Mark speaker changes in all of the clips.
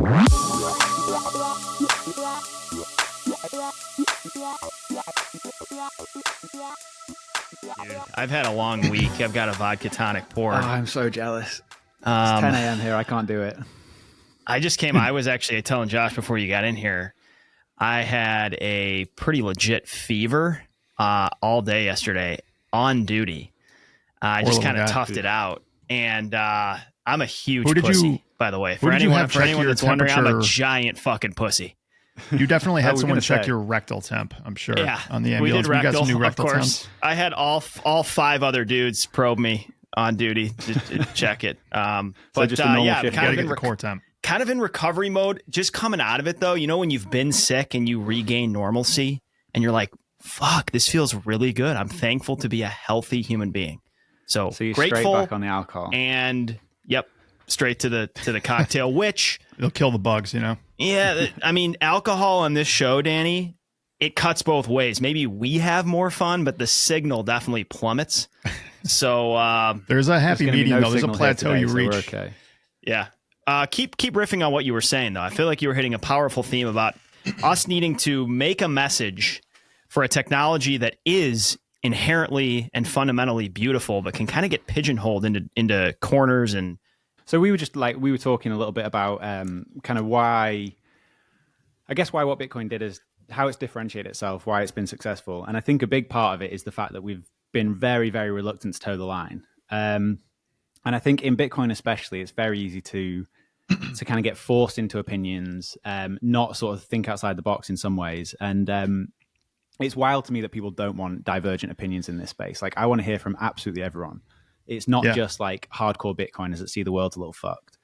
Speaker 1: Dude, I've had a long week. I've got a vodka tonic pour.
Speaker 2: Oh, I'm so jealous. It's 10 a.m. here. I can't do it.
Speaker 1: I was actually telling Josh before you got in here, I had a pretty legit fever all day yesterday on duty. I just kind of toughed it out. And I'm a huge pussy, by the way. For anyone that's wondering, I'm a giant fucking pussy.
Speaker 3: You definitely had someone check your rectal temp, I'm sure, on the ambulance.
Speaker 1: We did rectal,
Speaker 3: got some new rectal
Speaker 1: of course.
Speaker 3: temps.
Speaker 1: I had all 5 other dudes probe me on duty to check it.
Speaker 2: But just a normal shift.
Speaker 1: Kind of in recovery mode, just coming out of it, though. You know, when you've been sick and you regain normalcy and you're like, fuck, this feels really good. I'm thankful to be a healthy human being. So
Speaker 2: you're
Speaker 1: grateful,
Speaker 2: straight back on the alcohol.
Speaker 1: And, straight to the cocktail, which...
Speaker 3: It'll kill the bugs, you know?
Speaker 1: Yeah, I mean, alcohol on this show, Danny, it cuts both ways. Maybe we have more fun, but the signal definitely plummets. So
Speaker 3: there's a happy medium, though. There's a plateau you reach.
Speaker 2: Okay.
Speaker 1: Yeah. Keep riffing on what you were saying, though. I feel like you were hitting a powerful theme about us needing to make a message for a technology that is inherently and fundamentally beautiful, but can kind of get pigeonholed into corners. And
Speaker 2: so we were talking a little bit about kind of why what Bitcoin did is how it's differentiated itself, why it's been successful. And I think a big part of it is the fact that we've been very, very reluctant to toe the line. And I think in Bitcoin especially, it's very easy to kind of get forced into opinions, not sort of think outside the box in some ways. And it's wild to me that people don't want divergent opinions in this space. Like, I want to hear from absolutely everyone. It's not just like hardcore Bitcoiners that see the world's a little fucked.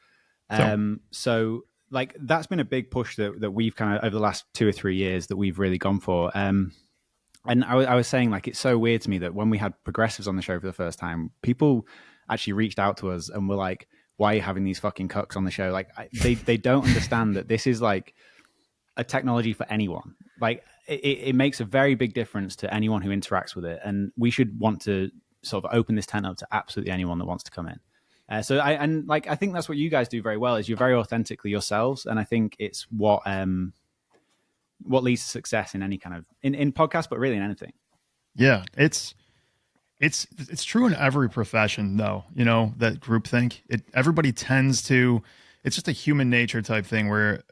Speaker 2: So like that's been a big push that we've kind of over the last 2 or 3 years that we've really gone for. And I was saying, like, it's so weird to me that when we had progressives on the show for the first time, people actually reached out to us and were like, why are you having these fucking cucks on the show? Like, they don't understand that this is like a technology for anyone. Like, it makes a very big difference to anyone who interacts with it. And we should want to sort of open this tent up to absolutely anyone that wants to come in. I think that's what you guys do very well, is you're very authentically yourselves. And I think it's what leads to success in any kind of in podcasts, but really in anything.
Speaker 3: Yeah, it's true in every profession, though. You know, that groupthink. Everybody tends to. It's just a human nature type thing. Where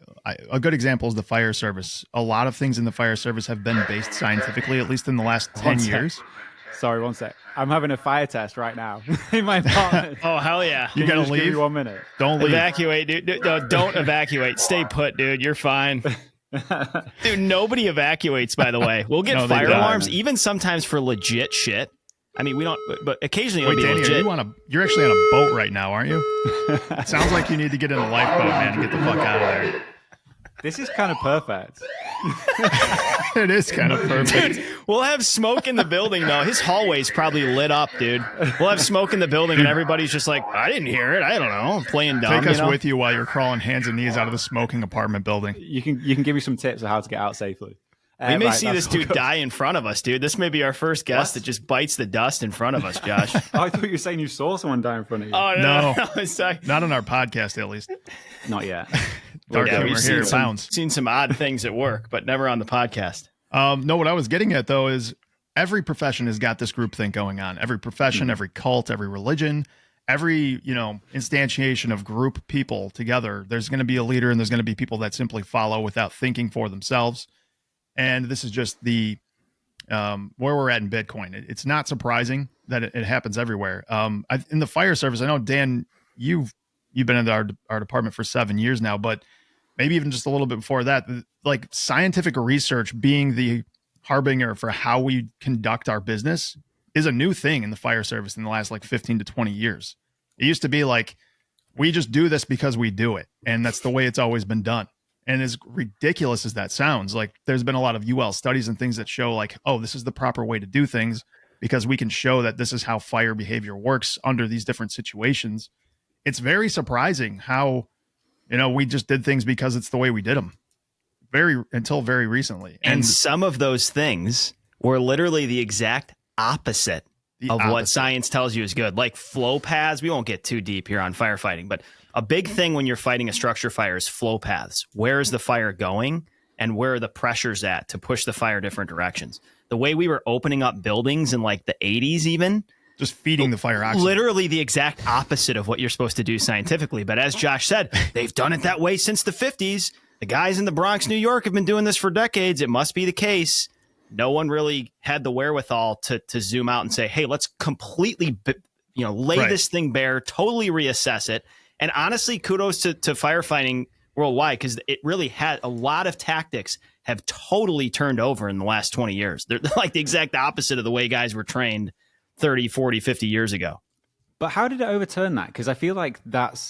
Speaker 3: a good example is the fire service. A lot of things in the fire service have been based scientifically, at least in the last 10 years.
Speaker 2: Sorry, one sec. I'm having a fire test right now in my apartment.
Speaker 1: Oh, hell yeah.
Speaker 3: You gotta leave.
Speaker 2: Give me 1 minute.
Speaker 3: Don't leave.
Speaker 1: Evacuate, dude. No, don't evacuate. Stay put, dude. You're fine. Dude, nobody evacuates, by the way. We'll get fire alarms, even sometimes for legit shit. I mean, we don't, but occasionally it'll be
Speaker 3: Danny,
Speaker 1: legit.
Speaker 3: You're actually on a boat right now, aren't you? It sounds like you need to get in a lifeboat, man, and get the fuck out of there.
Speaker 2: This is kind of perfect.
Speaker 3: It is kind of perfect.
Speaker 1: Dude, we'll have smoke in the building, though. His hallway's probably lit up, dude. We'll have smoke in the building, and everybody's just like, I didn't hear it. I don't know. I'm playing dumb.
Speaker 3: Take us with you while you're crawling hands and knees out of the smoking apartment building.
Speaker 2: You can give me some tips on how to get out safely.
Speaker 1: We may see this dude die in front of us, dude. This may be our first guest that just bites the dust in front of us, Josh.
Speaker 2: Oh, I thought you were saying you saw someone die in front of you.
Speaker 1: Oh, no.
Speaker 3: Not on our podcast, at least.
Speaker 2: Not yet.
Speaker 3: Dark humor here abounds.
Speaker 1: Seen some odd things at work, but never on the podcast.
Speaker 3: No, what I was getting at, though, is every profession has got this groupthink going on. Every profession, every cult, every religion, every, instantiation of group people together. There's going to be a leader, and there's going to be people that simply follow without thinking for themselves. And this is just the where we're at in Bitcoin. It's not surprising that it happens everywhere. In the fire service, I know, Dan, you've been in our department for 7 years now, but maybe even just a little bit before that, like scientific research being the harbinger for how we conduct our business is a new thing in the fire service in the last 15 to 20 years. It used to be like, we just do this because we do it. And that's the way it's always been done. And as ridiculous as that sounds, there's been a lot of UL studies and things that show this is the proper way to do things because we can show that this is how fire behavior works under these different situations. It's very surprising how, we just did things because it's the way we did them until very recently.
Speaker 1: And some of those things were literally the exact opposite
Speaker 3: The
Speaker 1: of what
Speaker 3: opposite.
Speaker 1: science tells you is good. Like flow paths, we won't get too deep here on firefighting, but a big thing when you're fighting a structure fire is flow paths. Where is the fire going and where are the pressures at to push the fire different directions? The way we were opening up buildings in like the 80s even,
Speaker 3: just feeding the fire oxygen.
Speaker 1: literally the exact opposite of what you're supposed to do scientifically. But as Josh said, they've done it that way since the 50s. The guys in the Bronx, New York have been doing this for decades. It must be the case. No one really had the wherewithal to zoom out and say, hey, let's completely lay
Speaker 3: Right.
Speaker 1: this thing bare, totally reassess it. And honestly, kudos to firefighting worldwide, because it really had a lot of tactics have totally turned over in the last 20 years. They're like the exact opposite of the way guys were trained 30, 40, 50 years ago.
Speaker 2: But how did it overturn that? Because I feel like that's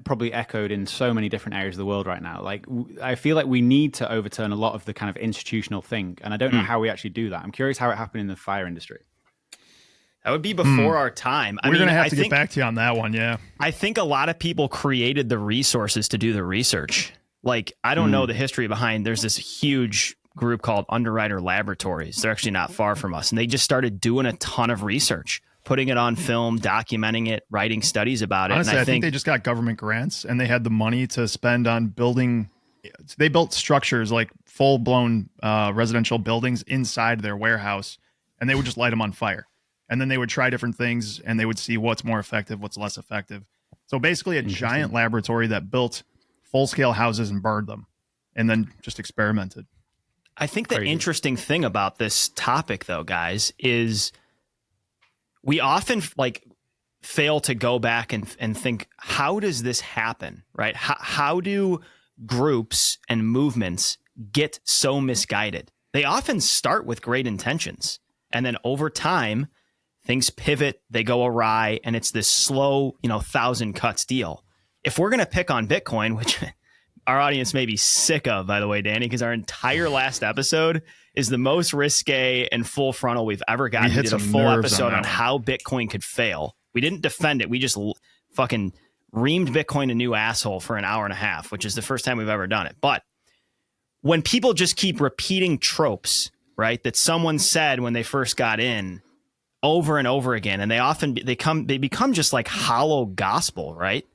Speaker 2: probably echoed in so many different areas of the world right now. Like, I feel like we need to overturn a lot of the kind of institutional thing. And I don't know how we actually do that. I'm curious how it happened in the fire industry.
Speaker 1: That would be before our time.
Speaker 3: We're going to have to get back to you on that one, yeah.
Speaker 1: I think a lot of people created the resources to do the research. Like, I don't know the history behind, there's this huge group called Underwriter Laboratories. They're actually not far from us. And they just started doing a ton of research, putting it on film, documenting it, writing studies about it.
Speaker 3: Honestly,
Speaker 1: and
Speaker 3: I think they just got government grants and they had the money to spend on building. They built structures like full-blown residential buildings inside their warehouse, and they would just light them on fire. And then they would try different things and they would see what's more effective, what's less effective. So basically a giant laboratory that built full-scale houses and burned them and then just experimented.
Speaker 1: I think the interesting thing about this topic, though, guys, is we often fail to go back and think, how does this happen, right? How do groups and movements get so misguided? They often start with great intentions, and then over time, things pivot, they go awry, and it's this slow, 1,000 cuts deal. If we're going to pick on Bitcoin, which our audience may be sick of, by the way, Danny, because our entire last episode is the most risque and full frontal we've ever gotten. We did a full episode on how Bitcoin could fail. We didn't defend it. We just fucking reamed Bitcoin a new asshole for an hour and a half, which is the first time we've ever done it. But when people just keep repeating tropes, right, that someone said when they first got in over and over again, and they become just like hollow gospel, right?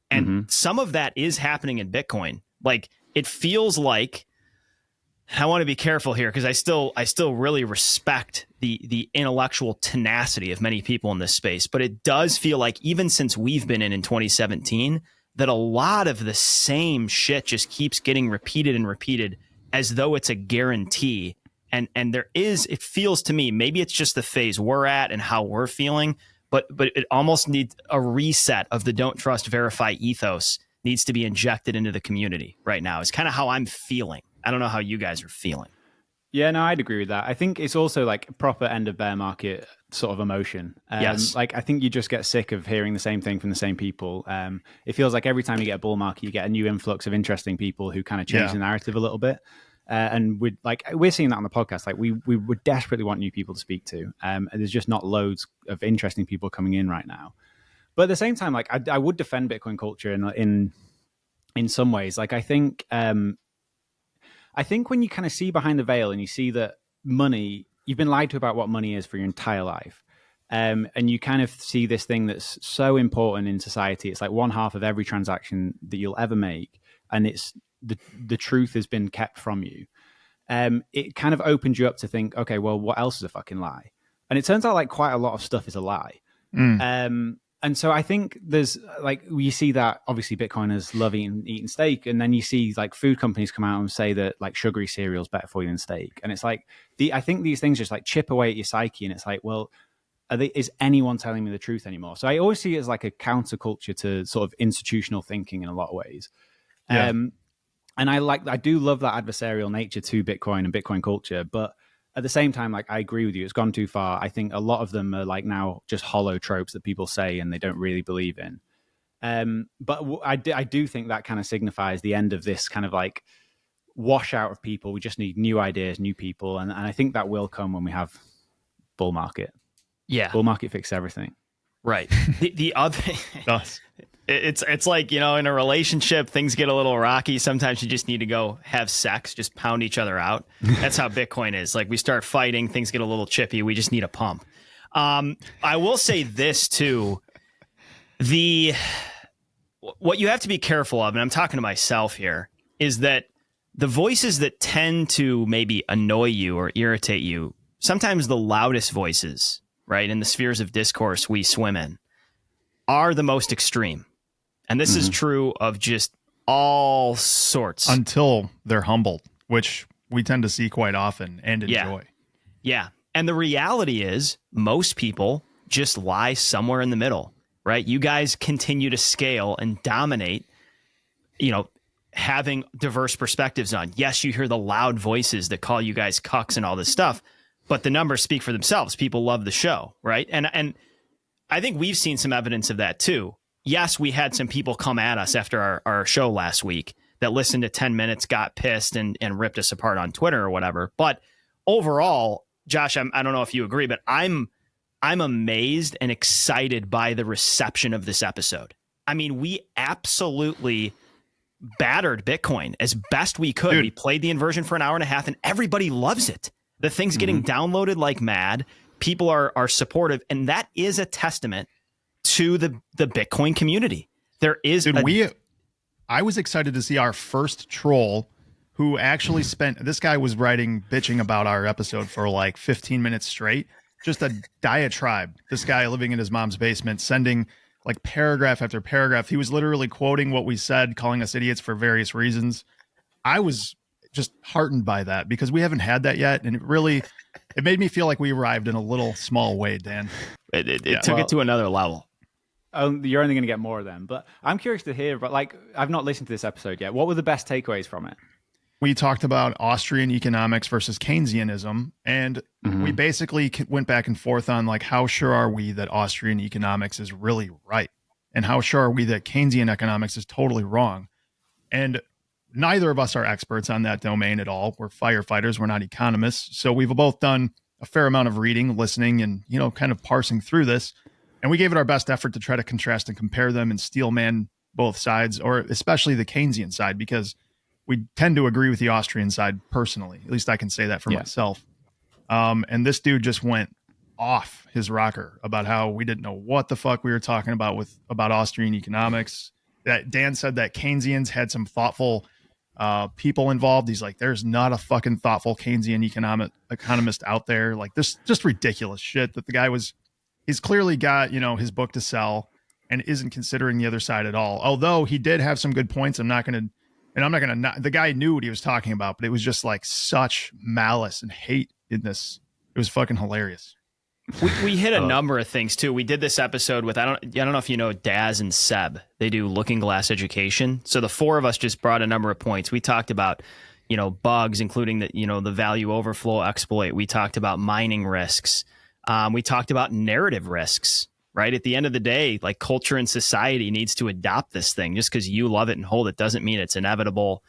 Speaker 1: And some of that is happening in Bitcoin. Like, it feels like, I want to be careful here because I still really respect the intellectual tenacity of many people in this space, but it does feel like even since we've been in 2017, that a lot of the same shit just keeps getting repeated and repeated as though it's a guarantee. And it feels to me, maybe it's just the phase we're at and how we're feeling, but it almost needs a reset of the don't trust, verify ethos needs to be injected into the community right now. It's kind of how I'm feeling. I don't know how you guys are feeling.
Speaker 2: Yeah, no, I'd agree with that. I think it's also like a proper end of bear market sort of emotion.
Speaker 1: Yes.
Speaker 2: Like, I think you just get sick of hearing the same thing from the same people. It feels like every time you get a bull market, you get a new influx of interesting people who kind of change the narrative a little bit. And we're seeing that on the podcast. Like, we would desperately want new people to speak to. And there's just not loads of interesting people coming in right now. But at the same time, like, I would defend Bitcoin culture in some ways. Like, I think when you kind of see behind the veil and you see that money, you've been lied to about what money is for your entire life. And you kind of see this thing that's so important in society. It's like one half of every transaction that you'll ever make. And it's the truth has been kept from you. It kind of opens you up to think, okay, well, what else is a fucking lie? And it turns out like quite a lot of stuff is a lie. And so I think there's like, you see that obviously Bitcoiners love eating steak. And then you see like food companies come out and say that like sugary cereal is better for you than steak. And it's like, I think these things just like chip away at your psyche. And it's like, well, is anyone telling me the truth anymore? So I always see it as like a counterculture to sort of institutional thinking in a lot of ways. Yeah. And I do love that adversarial nature to Bitcoin and Bitcoin culture, but at the same time, like, I agree with you, it's gone too far. I think a lot of them are like now just hollow tropes that people say and they don't really believe in. But I do think that kind of signifies the end of this kind of like washout of people. We just need new ideas, new people, and I think that will come when we have bull market.
Speaker 1: Yeah,
Speaker 2: bull market fixes everything.
Speaker 1: Right. The other. It's like, in a relationship, things get a little rocky. Sometimes you just need to go have sex, just pound each other out. That's how Bitcoin is. Like, we start fighting, things get a little chippy. We just need a pump. I will say this too. What you have to be careful of, and I'm talking to myself here, is that the voices that tend to maybe annoy you or irritate you, sometimes the loudest voices, right, in the spheres of discourse we swim in, are the most extreme. And this is true of just all sorts.
Speaker 3: Until they're humbled, which we tend to see quite often and enjoy.
Speaker 1: Yeah. And the reality is most people just lie somewhere in the middle, right? You guys continue to scale and dominate, having diverse perspectives on. Yes, you hear the loud voices that call you guys cucks and all this stuff, but the numbers speak for themselves. People love the show, right? And I think we've seen some evidence of that too. Yes, we had some people come at us after our show last week that listened to 10 minutes, got pissed and ripped us apart on Twitter or whatever. But overall, Josh, I don't know if you agree, but I'm amazed and excited by the reception of this episode. I mean, we absolutely battered Bitcoin as best we could.
Speaker 3: Dude.
Speaker 1: We played the inversion for an hour and a half and everybody loves it. The thing's getting downloaded like mad. People are supportive. And that is a testament to the Bitcoin community. There is
Speaker 3: I was excited to see our first troll who actually spent, this guy was bitching about our episode for like 15 minutes straight, just a diatribe. This guy living in his mom's basement, sending like paragraph after paragraph. He was literally quoting what we said, calling us idiots for various reasons. I was just heartened by that because we haven't had that yet. And it made me feel like we arrived in a little small way, Dan.
Speaker 1: It took it to another level.
Speaker 2: You're only going to get more of them. But I'm curious to hear, but I've not listened to this episode yet. What were the best takeaways from it?
Speaker 3: We talked about Austrian economics versus Keynesianism, and we basically went back and forth on like, how sure are we that Austrian economics is really right? And how sure are we that Keynesian economics is totally wrong? And neither of us are experts on that domain at all. We're firefighters. We're not economists. So we've both done a fair amount of reading, listening, and, kind of parsing through this. And we gave it our best effort to try to contrast and compare them and steelman both sides, or especially the Keynesian side, because we tend to agree with the Austrian side personally. At least I can say that for myself. And this dude just went off his rocker about how we didn't know what the fuck we were talking about Austrian economics. That Dan said that Keynesians had some thoughtful people involved. He's like, there's not a fucking thoughtful Keynesian economist out there. Like, this just ridiculous shit that the guy he's clearly got, his book to sell and isn't considering the other side at all. Although he did have some good points. I'm not going to, the guy knew what he was talking about, but it was just like such malice and hate in this. It was fucking hilarious.
Speaker 1: We hit a number of things too. We did this episode with, I don't know if you know Daz and Seb. They do Looking Glass Education. So the four of us just brought a number of points. We talked about, bugs, including the value overflow exploit. We talked about mining risks. We talked about narrative risks, right? At the end of the day, like, culture and society needs to adopt this thing. Just because you love it and hold it doesn't mean it's inevitable.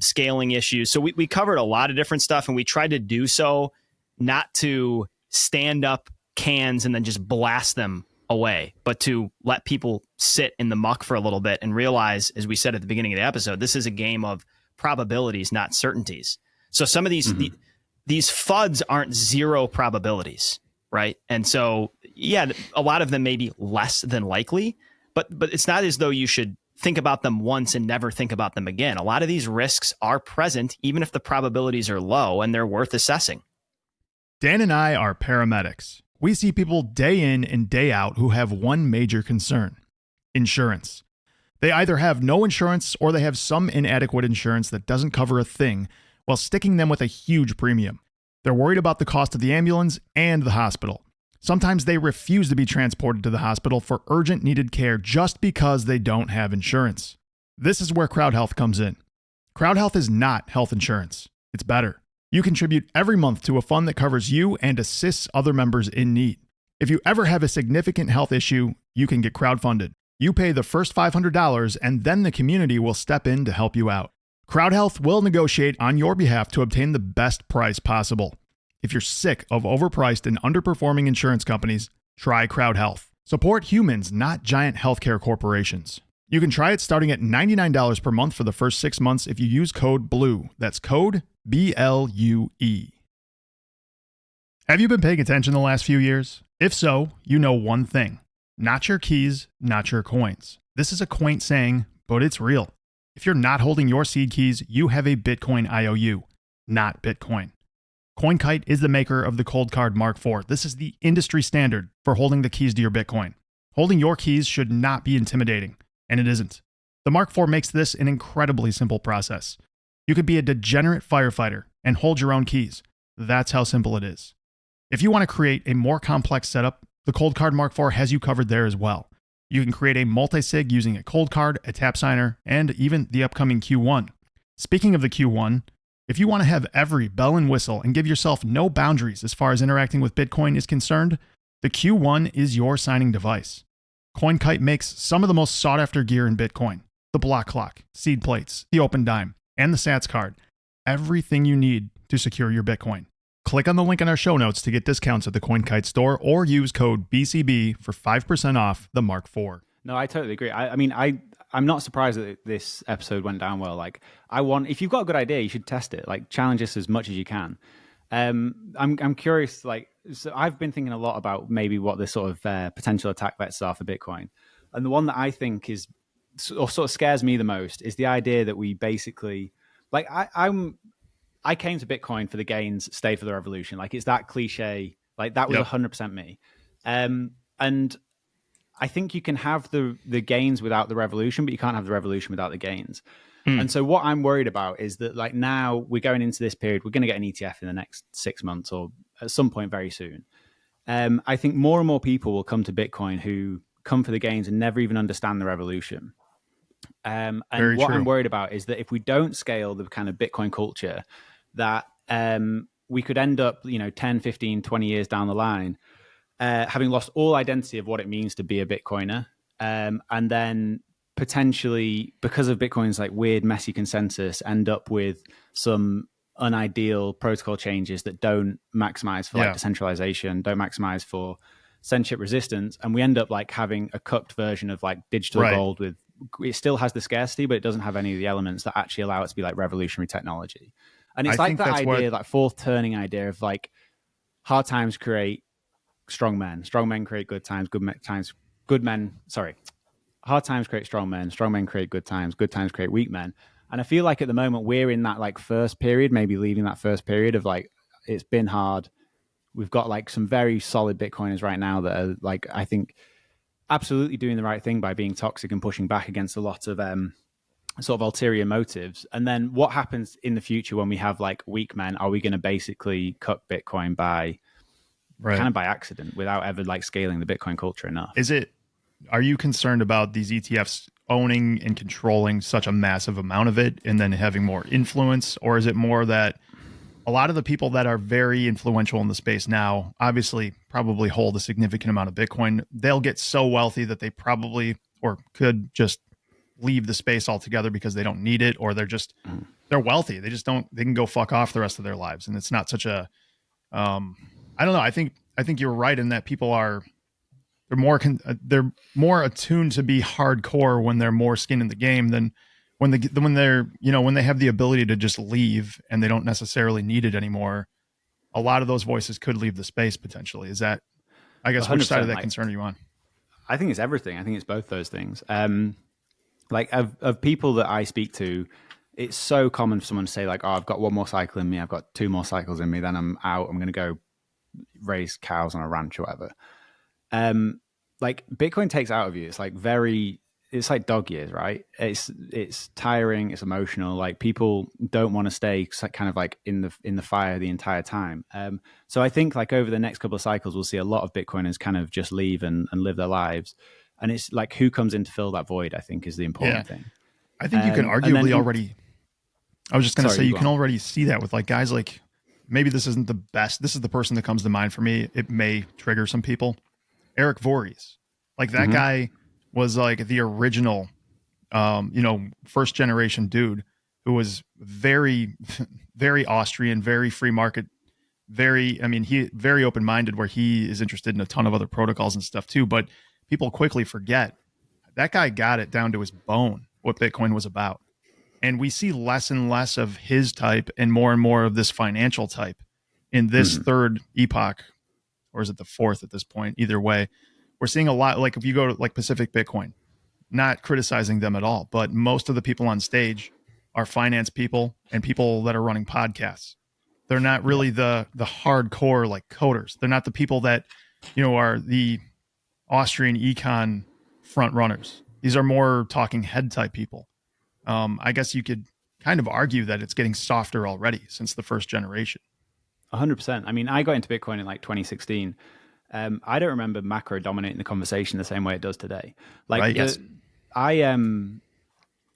Speaker 1: Scaling issues. So we covered a lot of different stuff, and we tried to do so not to stand up cans and then just blast them away, but to let people sit in the muck for a little bit and realize, as we said at the beginning of the episode, this is a game of probabilities, not certainties. So some of these FUDs aren't zero probabilities, right? And so, yeah, a lot of them may be less than likely, but it's not as though you should think about them once and never think about them again. A lot of these risks are present, even if the probabilities are low, and they're worth assessing.
Speaker 3: Dan and I are paramedics. We see people day in and day out who have one major concern: insurance. They either have no insurance or they have some inadequate insurance that doesn't cover a thing, while sticking them with a huge premium. They're worried about the cost of the ambulance and the hospital. Sometimes they refuse to be transported to the hospital for urgent needed care just because they don't have insurance. This is where Crowd Health comes in. Crowd Health is not health insurance. It's better. You contribute every month to a fund that covers you and assists other members in need. If you ever have a significant health issue, you can get crowdfunded. You pay the first $500 and then the community will step in to help you out. Crowd Health will negotiate on your behalf to obtain the best price possible. If you're sick of overpriced and underperforming insurance companies, try Crowd Health. Support humans, not giant healthcare corporations. You can try it starting at $99 per month for the first 6 months if you use code BLUE. That's code BLUE. Have you been paying attention the last few years? If so, you know one thing. Not your keys, not your coins. This is a quaint saying, but it's real. If you're not holding your seed keys, you have a Bitcoin IOU, not Bitcoin. CoinKite is the maker of the Cold Card Mark IV. This is the industry standard for holding the keys to your Bitcoin. Holding your keys should not be intimidating, and it isn't. The Mark IV makes this an incredibly simple process. You could be a degenerate firefighter and hold your own keys. That's how simple it is. If you want to create a more complex setup, the Cold Card Mark IV has you covered there as well. You can create a multi-sig using a cold card, a tap signer, and even the upcoming Q1. Speaking of the Q1, if you want to have every bell and whistle and give yourself no boundaries as far as interacting with Bitcoin is concerned, the Q1 is your signing device. CoinKite makes some of the most sought-after gear in Bitcoin. The block clock, seed plates, the open dime, and the Sats card. Everything you need to secure your Bitcoin. Click on the link in our show notes to get discounts at the CoinKite store or use code BCB for 5% off the Mark IV.
Speaker 2: No, I totally agree. I'm not surprised that this episode went down well. Like, if you've got a good idea, you should test it. Like, challenge us as much as you can. I'm curious. Like, so I've been thinking a lot about maybe what the sort of potential attack vectors are for Bitcoin, and the one that I think is or sort of scares me the most is the idea that we basically, like, I came to Bitcoin for the gains, stayed for the revolution. Like, it's that cliche. Like, that was 100% me. And I think you can have the gains without the revolution, but you can't have the revolution without the gains. And so what I'm worried about is that, like, now we're going into this period, we're going to get an ETF in the next 6 months or at some point very soon. I think more and more people will come to Bitcoin who come for the gains and never even understand the revolution. And what I'm worried about is that if we don't scale the kind of Bitcoin culture, that we could end up, 10, 15, 20 years down the line, having lost all identity of what it means to be a Bitcoiner. And then potentially, because of Bitcoin's like weird, messy consensus, end up with some unideal protocol changes that don't maximize for like decentralization, don't maximize for censorship resistance. And we end up like having a cooked version of like digital gold with, it still has the scarcity, but it doesn't have any of the elements that actually allow it to be like revolutionary technology. And it's like that idea, like fourth turning idea of like hard times create strong men create good times, hard times create strong men create good times create weak men. And I feel like at the moment we're in that like first period, maybe leaving that first period of like, it's been hard. We've got like some very solid Bitcoiners right now that are like, I think absolutely doing the right thing by being toxic and pushing back against a lot of sort of ulterior motives. And then what happens in the future when we have like weak men? Are we going to basically cut Bitcoin by kind of by accident without ever like scaling the Bitcoin culture enough?
Speaker 3: Are you concerned about these ETFs owning and controlling such a massive amount of it and then having more influence? Or is it more that a lot of the people that are very influential in the space now, obviously probably hold a significant amount of Bitcoin. They'll get so wealthy that they probably, or could just leave the space altogether because they don't need it, or they're wealthy. They can go fuck off the rest of their lives. And it's not such a, I don't know. I think you're right in that people they're more attuned to be hardcore when they're more skin in the game than when they have the ability to just leave and they don't necessarily need it anymore. A lot of those voices could leave the space potentially. Is that, I guess, which side of that concern are you on?
Speaker 2: I think it's everything. I think it's both those things. Like of people that I speak to, it's so common for someone to say like, oh, I've got one more cycle in me. I've got 2 more cycles in me. Then I'm out. I'm going to go raise cows on a ranch or whatever. Like Bitcoin takes out of you. It's like it's like dog years, right? It's tiring. It's emotional. Like people don't want to stay kind of like in the fire the entire time. So I think like over the next couple of cycles, we'll see a lot of Bitcoiners kind of just leave and live their lives. And it's like who comes in to fill that void, I think is the important thing.
Speaker 3: I think you can arguably already, I was just going to say, you can already see that with like guys like, maybe this isn't the best. This is the person that comes to mind for me. It may trigger some people. Eric Voorhees. Like that guy was like the original, first generation dude who was very, very Austrian, very free market, very open-minded where he is interested in a ton of other protocols and stuff too. But people quickly forget that guy got it down to his bone, what Bitcoin was about. And we see less and less of his type and more of this financial type in this third epoch or is it the 4th at this point? Either way, we're seeing a lot. Like if you go to like Pacific Bitcoin, not criticizing them at all, but most of the people on stage are finance people and people that are running podcasts. They're not really the hardcore like coders. They're not the people that, are the Austrian econ front runners. These are more talking head type people. I guess you could kind of argue that it's getting softer already since the first generation.
Speaker 2: 100%. I mean, I got into Bitcoin in like 2016. I don't remember macro dominating the conversation the same way it does today. Like,
Speaker 3: right. Yes.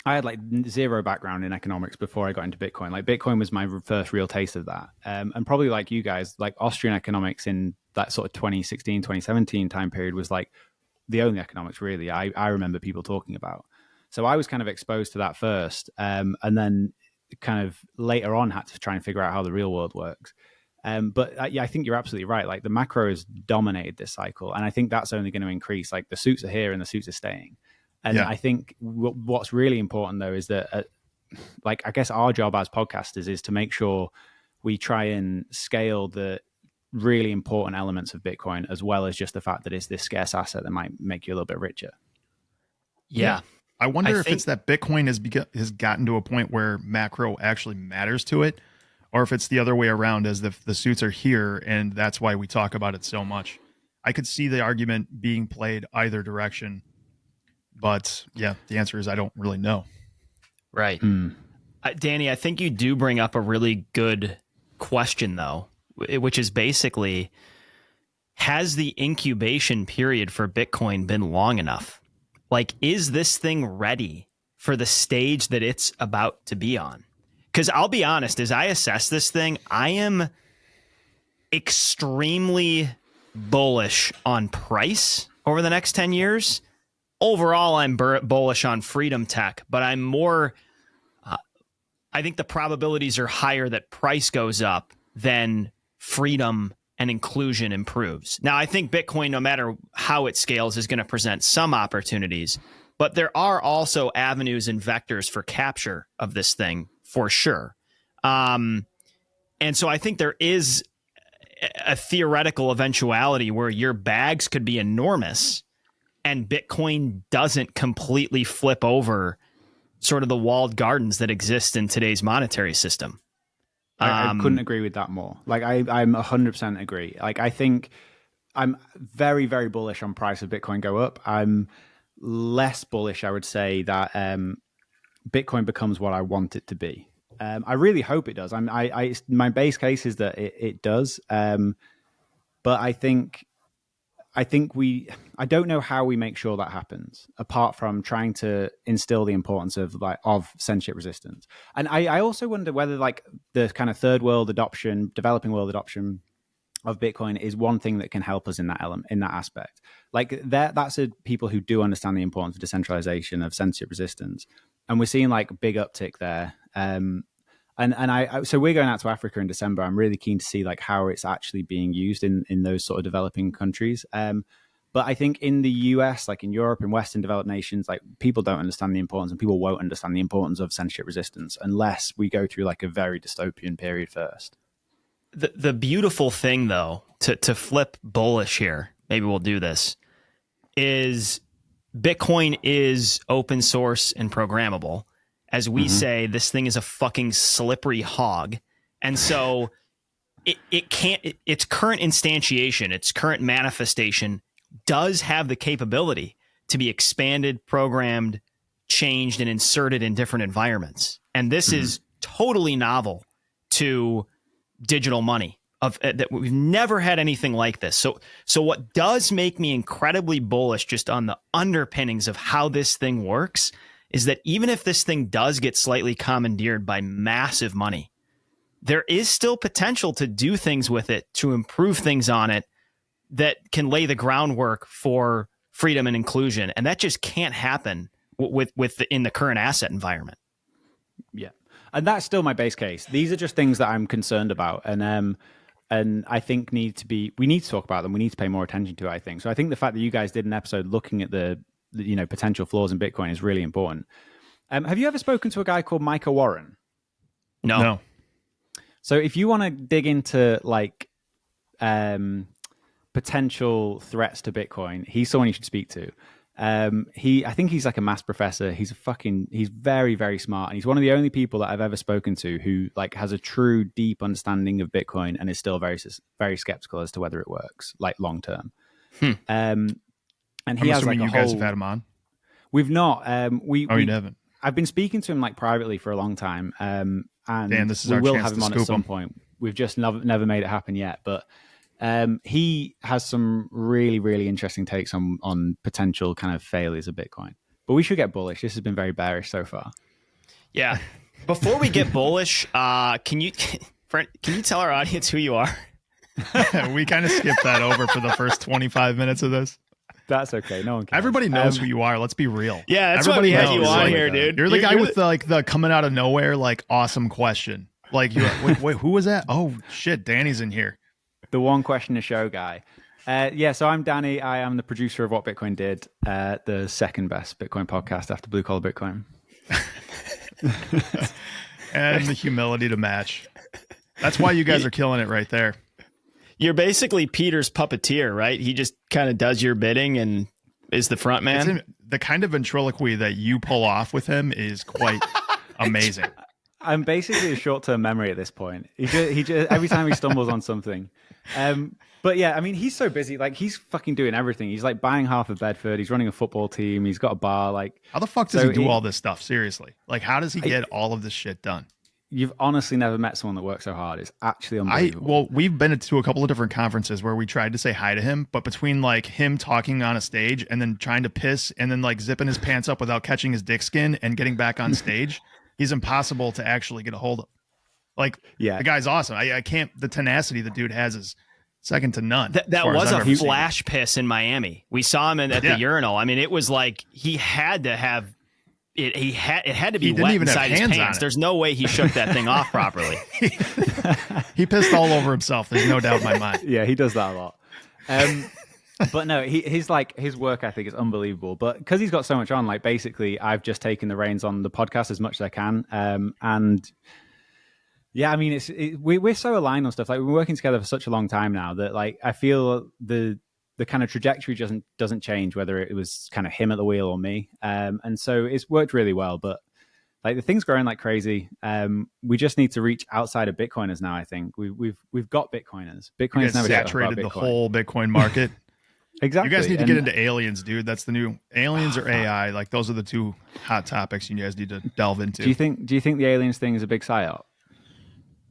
Speaker 2: I had like zero background in economics before I got into Bitcoin. Like Bitcoin was my first real taste of that. And probably like you guys, like Austrian economics in that sort of 2016, 2017 time period was like the only economics really I remember people talking about. So I was kind of exposed to that first. And then kind of later on had to try and figure out how the real world works. But yeah, I think you're absolutely right. Like the macro has dominated this cycle. And I think that's only going to increase. Like the suits are here and the suits are staying. And I think what's really important, though, is that, like, I guess our job as podcasters is to make sure we try and scale the really important elements of Bitcoin, as well as just the fact that it's this scarce asset that might make you a little bit richer.
Speaker 1: Yeah.
Speaker 3: I wonder if it's that Bitcoin has gotten to a point where macro actually matters to it, or if it's the other way around, as the suits are here, and that's why we talk about it so much. I could see the argument being played either direction. But yeah, the answer is I don't really know.
Speaker 1: Right. Danny, I think you do bring up a really good question, though, which is basically, has the incubation period for Bitcoin been long enough? Like, is this thing ready for the stage that it's about to be on? Because I'll be honest, as I assess this thing, I am extremely bullish on price over the next 10 years. Overall, I'm bullish on freedom tech, but I'm more, I think the probabilities are higher that price goes up than freedom and inclusion improves. Now, I think Bitcoin, no matter how it scales, is going to present some opportunities, but there are also avenues and vectors for capture of this thing for sure. And so I think there is a theoretical eventuality where your bags could be enormous and Bitcoin doesn't completely flip over sort of the walled gardens that exist in today's monetary system.
Speaker 2: I couldn't agree with that more. Like I'm 100% agree. Like I think I'm very, very bullish on price of Bitcoin go up. I'm less bullish, I would say, that Bitcoin becomes what I want it to be. I really hope it does. My base case is that it does. But I don't know how we make sure that happens, apart from trying to instill the importance of censorship resistance. And I also wonder whether like the kind of third world adoption, developing world adoption of Bitcoin is one thing that can help us in that element, in that aspect. Like that's people who do understand the importance of decentralization, of censorship resistance, and we're seeing like big uptick there. So we're going out to Africa in December. I'm really keen to see like how it's actually being used in those sort of developing countries. But I think in the US, like in Europe and Western developed nations, like people don't understand the importance, and people won't understand the importance of censorship resistance unless we go through like a very dystopian period first.
Speaker 1: The beautiful thing, though, to flip bullish here, maybe we'll do this, is Bitcoin is open source and programmable. As we say, this thing is a fucking slippery hog. And so it can't, its current instantiation, its current manifestation does have the capability to be expanded, programmed, changed, and inserted in different environments. And this is totally novel to digital money. That we've never had anything like this. So what does make me incredibly bullish just on the underpinnings of how this thing works is that even if this thing does get slightly commandeered by massive money, there is still potential to do things with it, to improve things on it that can lay the groundwork for freedom and inclusion. And that just can't happen in the current asset environment.
Speaker 2: Yeah. And that's still my base case. These are just things that I'm concerned about. And I think we need to talk about them. We need to pay more attention to it, I think. So I think the fact that you guys did an episode looking at the potential flaws in Bitcoin is really important. Have you ever spoken to a guy called Micah Warren?
Speaker 1: No.
Speaker 2: So if you want to dig into like potential threats to Bitcoin, he's someone you should speak to. I think he's like a maths professor. He's very, very smart. And he's one of the only people that I've ever spoken to who like has a true deep understanding of Bitcoin and is still very, very skeptical as to whether it works like long term. And he has like a
Speaker 3: you guys have had him on.
Speaker 2: We've not.
Speaker 3: You haven't.
Speaker 2: I've been speaking to him like privately for a long time. And
Speaker 3: Dan, this is
Speaker 2: we
Speaker 3: our
Speaker 2: will
Speaker 3: chance
Speaker 2: have him
Speaker 3: to
Speaker 2: on
Speaker 3: scoop
Speaker 2: at some
Speaker 3: him.
Speaker 2: point. We've just never made it happen yet. But he has some really, really interesting takes on potential kind of failures of Bitcoin. But we should get bullish. This has been very bearish so far.
Speaker 1: Yeah. Before we get bullish, can you tell our audience who you are?
Speaker 3: We kind of skipped that over for the first 25 minutes of this.
Speaker 2: That's okay. No one cares.
Speaker 3: Everybody knows who you are. Let's be real.
Speaker 1: Yeah, that's
Speaker 3: Everybody
Speaker 1: why we had you
Speaker 3: knows,
Speaker 1: on
Speaker 3: like,
Speaker 1: here, dude.
Speaker 3: You're the guy with the coming out of nowhere, like, awesome question. Like, wait, who was that? Oh, shit, Danny's in here.
Speaker 2: The one question a show guy. So I'm Danny. I am the producer of What Bitcoin Did, the second best Bitcoin podcast after Blue Collar Bitcoin.
Speaker 3: And the humility to match. That's why you guys are killing it right there.
Speaker 1: You're basically Peter's puppeteer, right? He just kind of does your bidding and is the front man.
Speaker 3: The kind of ventriloquy that you pull off with him is quite amazing.
Speaker 2: I'm basically a short-term memory at this point. He just every time he stumbles on something. But yeah, I mean, he's so busy. Like, he's fucking doing everything. He's like buying half of Bedford. He's running a football team. He's got a bar. Like,
Speaker 3: how the fuck does he do all this stuff? Seriously, like, how does he get all of this shit done?
Speaker 2: You've honestly never met someone that works so hard. It's actually unbelievable.
Speaker 3: We've been to a couple of different conferences where we tried to say hi to him, but between like him talking on a stage and then trying to piss and then like zipping his pants up without catching his dick skin and getting back on stage, he's impossible to actually get a hold of. Like, yeah, the guy's awesome. I can't. The tenacity the dude has is second to none.
Speaker 1: That was a flash piss in Miami. We saw him at the urinal. I mean, it was like he had to have. It had to be wet inside his pants. There's no way he shook that thing off properly.
Speaker 3: He pissed all over himself. There's no doubt in my mind.
Speaker 2: Yeah, he does that a lot. But no, his work ethic is unbelievable. But because he's got so much on, like, basically, I've just taken the reins on the podcast as much as I can. And yeah, I mean, we're so aligned on stuff. Like, we've been working together for such a long time now that, like, I feel the kind of trajectory doesn't change whether it was kind of him at the wheel or me. And so it's worked really well. But like, the thing's growing like crazy. We just need to reach outside of Bitcoiners now. I think we've got Bitcoiners. Bitcoiners never
Speaker 3: saturated the whole Bitcoin market.
Speaker 2: Exactly.
Speaker 3: You guys need to get into aliens, dude. That's the new aliens or AI. Like, those are the two hot topics you guys need to delve into.
Speaker 2: Do you think the aliens thing is a big psyop?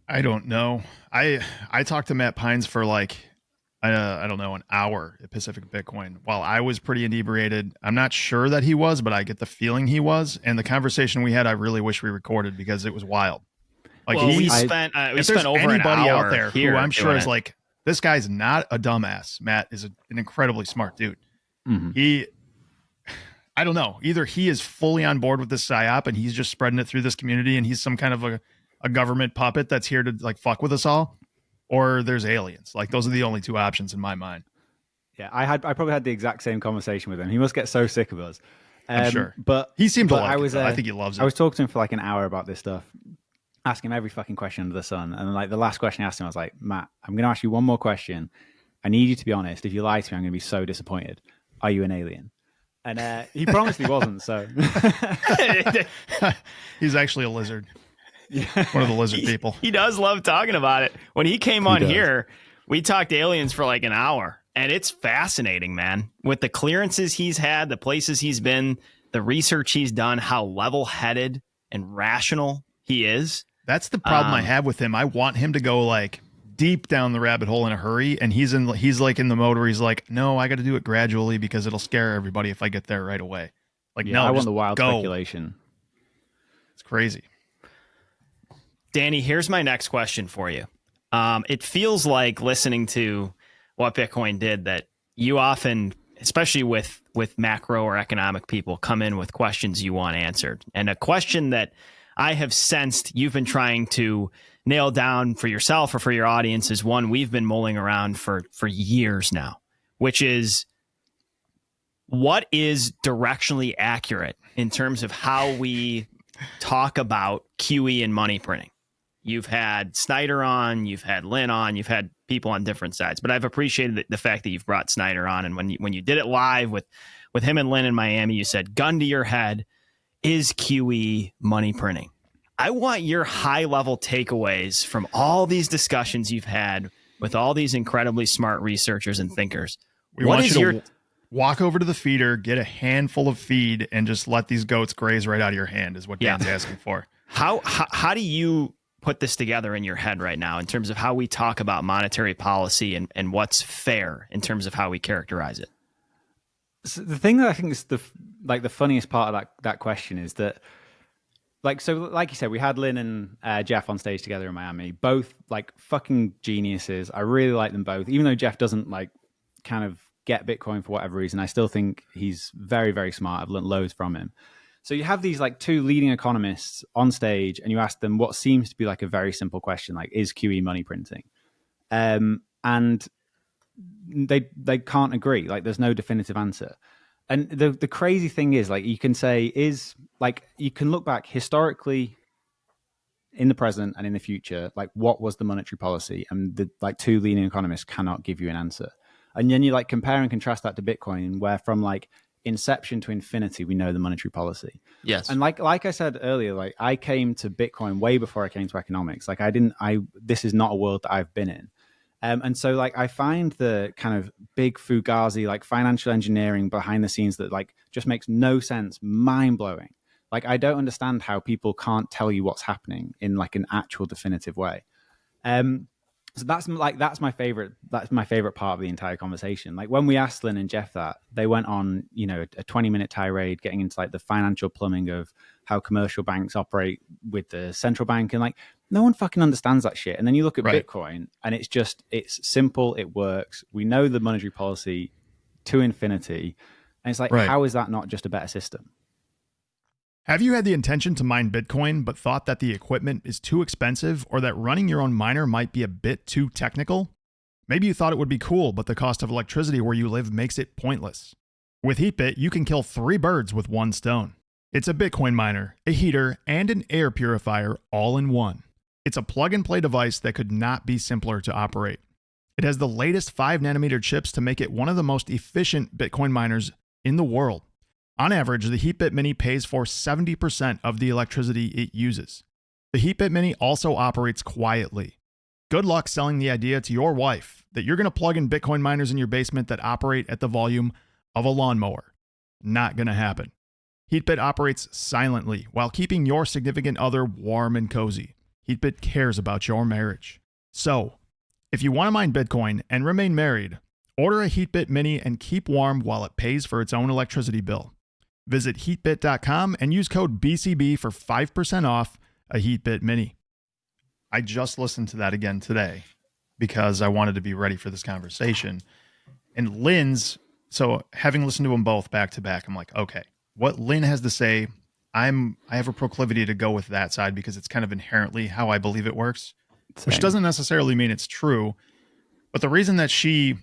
Speaker 3: I don't know. I talked to Matt Pines for like, I don't know, an hour at Pacific Bitcoin while I was pretty inebriated. I'm not sure that he was, but I get the feeling he was. And the conversation we had, I really wish we recorded because it was wild.
Speaker 1: Like, we spent over
Speaker 3: anybody
Speaker 1: an hour
Speaker 3: out there who I'm sure is like, this guy's not a dumbass. Matt is an incredibly smart dude. Mm-hmm. I don't know. Either he is fully on board with this psyop and he's just spreading it through this community and he's some kind of a government puppet that's here to like fuck with us all, or there's aliens. Like, those are the only two options in my mind.
Speaker 2: Yeah, I probably had the exact same conversation with him. He must get so sick of us.
Speaker 3: I'm sure.
Speaker 2: But
Speaker 3: he seemed to like it. I think he loves it.
Speaker 2: I was talking to him for like an hour about this stuff, asking him every fucking question under the sun. And like, the last question I asked him, I was like, Matt, I'm going to ask you one more question. I need you to be honest. If you lie to me, I'm going to be so disappointed. Are you an alien? And he promised he wasn't. So
Speaker 3: he's actually a lizard. One of the lizard people.
Speaker 1: He does love talking about it. When he came on here, we talked aliens for like an hour, and it's fascinating, man. With the clearances he's had, the places he's been, the research he's done, how level-headed and rational he is.
Speaker 3: That's the problem I have with him. I want him to go like deep down the rabbit hole in a hurry, and he's like in the mode where he's like, no, I got to do it gradually because it'll scare everybody if I get there right away. Like, no,
Speaker 2: I want the wild speculation.
Speaker 3: It's crazy.
Speaker 1: Danny, here's my next question for you. It feels like, listening to What Bitcoin Did, that you often, especially with macro or economic people, come in with questions you want answered. And a question that I have sensed you've been trying to nail down for yourself or for your audience is one we've been mulling around for years now, which is, what is directionally accurate in terms of how we talk about QE and money printing? You've had Snyder on, you've had Lynn on, you've had people on different sides. But I've appreciated the fact that you've brought Snyder on. And when you did it live with him and Lynn in Miami, you said, gun to your head, is QE money printing? I want your high level takeaways from all these discussions you've had with all these incredibly smart researchers and thinkers.
Speaker 3: We want you to walk over to the feeder, get a handful of feed, and just let these goats graze right out of your hand is what Dan's asking for.
Speaker 1: How do you put this together in your head right now in terms of how we talk about monetary policy and what's fair in terms of how we characterize it?
Speaker 2: So the thing that I think is the funniest part of that question is that, like you said, we had Lynn and Jeff on stage together in Miami, both like fucking geniuses. I really like them both, even though Jeff doesn't like kind of get Bitcoin for whatever reason. I still think he's very, very smart. I've learned loads from him. So you have these like two leading economists on stage, and you ask them what seems to be like a very simple question, like, is QE money printing? And they can't agree. Like, there's no definitive answer. And the crazy thing is, like, you can say you can look back historically in the present and in the future, like, what was the monetary policy? And the like two leading economists cannot give you an answer. And then you like compare and contrast that to Bitcoin, where from like inception to infinity, we know the monetary policy.
Speaker 1: Yes.
Speaker 2: And like I said earlier, like I came to Bitcoin way before I came to economics. Like this is not a world that I've been in. And so like I find the kind of big fugazi, like financial engineering behind the scenes that like just makes no sense, mind blowing. Like I don't understand how people can't tell you what's happening in like an actual definitive way. So that's my favorite part of the entire conversation. Like when we asked Lynn and Jeff that, they went on, you know, a 20-minute tirade getting into like the financial plumbing of how commercial banks operate with the central bank, and like no one fucking understands that shit. And then you look at Bitcoin and it's simple, it works. We know the monetary policy to infinity. And it's like, how is that not just a better system?
Speaker 3: Have you had the intention to mine Bitcoin, but thought that the equipment is too expensive or that running your own miner might be a bit too technical? Maybe you thought it would be cool, but the cost of electricity where you live makes it pointless. With HeatBit, you can kill 3 birds with 1 stone. It's a Bitcoin miner, a heater, and an air purifier all in one. It's a plug-and-play device that could not be simpler to operate. It has the latest 5nm chips to make it one of the most efficient Bitcoin miners in the world. On average, the HeatBit Mini pays for 70% of the electricity it uses. The HeatBit Mini also operates quietly. Good luck selling the idea to your wife that you're going to plug in Bitcoin miners in your basement that operate at the volume of a lawnmower. Not going to happen. HeatBit operates silently while keeping your significant other warm and cozy. HeatBit cares about your marriage. So, if you want to mine Bitcoin and remain married, order a HeatBit Mini and keep warm while it pays for its own electricity bill. Visit heatbit.com and use code BCB for 5% off a HeatBit Mini. I just listened to that again today because I wanted to be ready for this conversation. And Lynn's, so having listened to them both back to back, I'm like, okay, what Lynn has to say, I have a proclivity to go with that side because it's kind of inherently how I believe it works, which doesn't necessarily mean it's true. But the reason that she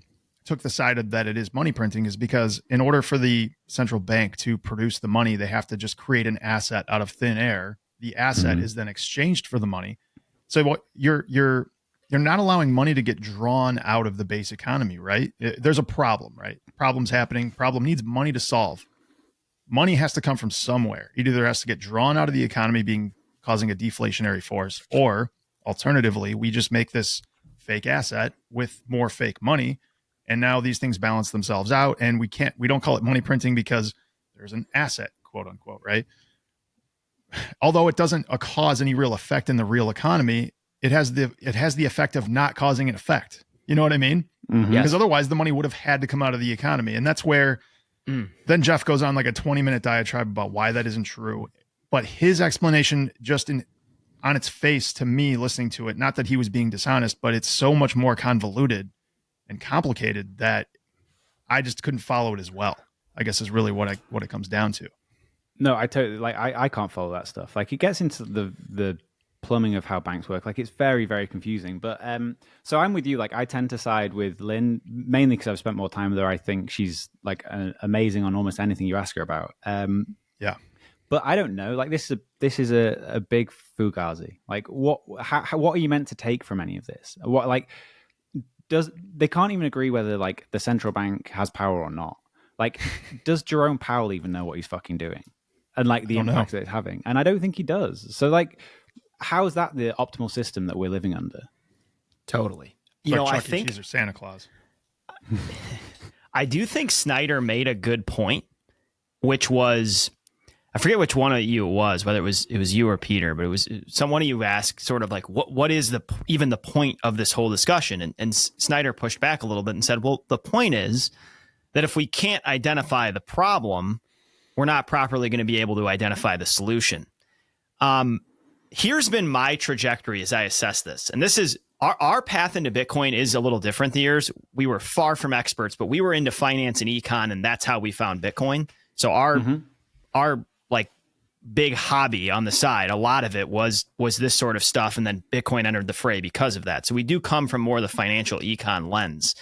Speaker 3: took the side of that it is money printing is because in order for the central bank to produce the money, they have to just create an asset out of thin air. The asset is then exchanged for the money. So what you're not allowing money to get drawn out of the base economy, right? There's a problem, right? Problem's happening. Problem needs money to solve. Money has to come from somewhere. It either has to get drawn out of the economy, causing a deflationary force, or alternatively, we just make this fake asset with more fake money. And now these things balance themselves out, and we don't call it money printing because there's an asset, quote unquote, right? Although it doesn't cause any real effect in the real economy, it has the effect of not causing an effect. You know what I mean?
Speaker 2: Mm-hmm.
Speaker 3: Because otherwise the money would have had to come out of the economy. And that's where then Jeff goes on like a 20-minute diatribe about why that isn't true. But his explanation just on its face to me listening to it, not that he was being dishonest, but it's so much more convoluted and complicated that I just couldn't follow it as well, I guess is really what it comes down to.
Speaker 2: No, I totally I can't follow that stuff. Like it gets into the plumbing of how banks work. Like it's very, very confusing. But so I'm with you. Like I tend to side with Lynn mainly because I've spent more time with her. I think she's like amazing on almost anything you ask her about.
Speaker 3: Yeah.
Speaker 2: But I don't know. Like this is a big fugazi. Like what are you meant to take from any of this? What like they can't even agree whether like the central bank has power or not. Like does Jerome Powell even know what he's fucking doing? And like the impact that it's having? And I don't think he does. So like how is that the optimal system that we're living under?
Speaker 1: Totally.
Speaker 3: I think Cheese or Santa Claus.
Speaker 1: I do think Snyder made a good point, which was, I forget which one of you it was, whether it was you or Peter, but it was someone of you asked sort of like, what is even the point of this whole discussion? And Snyder pushed back a little bit and said, well, the point is that if we can't identify the problem, we're not properly going to be able to identify the solution. Here's been my trajectory as I assess this. And this is our path into Bitcoin is a little different the years. We were far from experts, but we were into finance and econ, and that's how we found Bitcoin. So our like big hobby on the side, a lot of it was this sort of stuff. And then Bitcoin entered the fray because of that. So we do come from more the financial econ lens.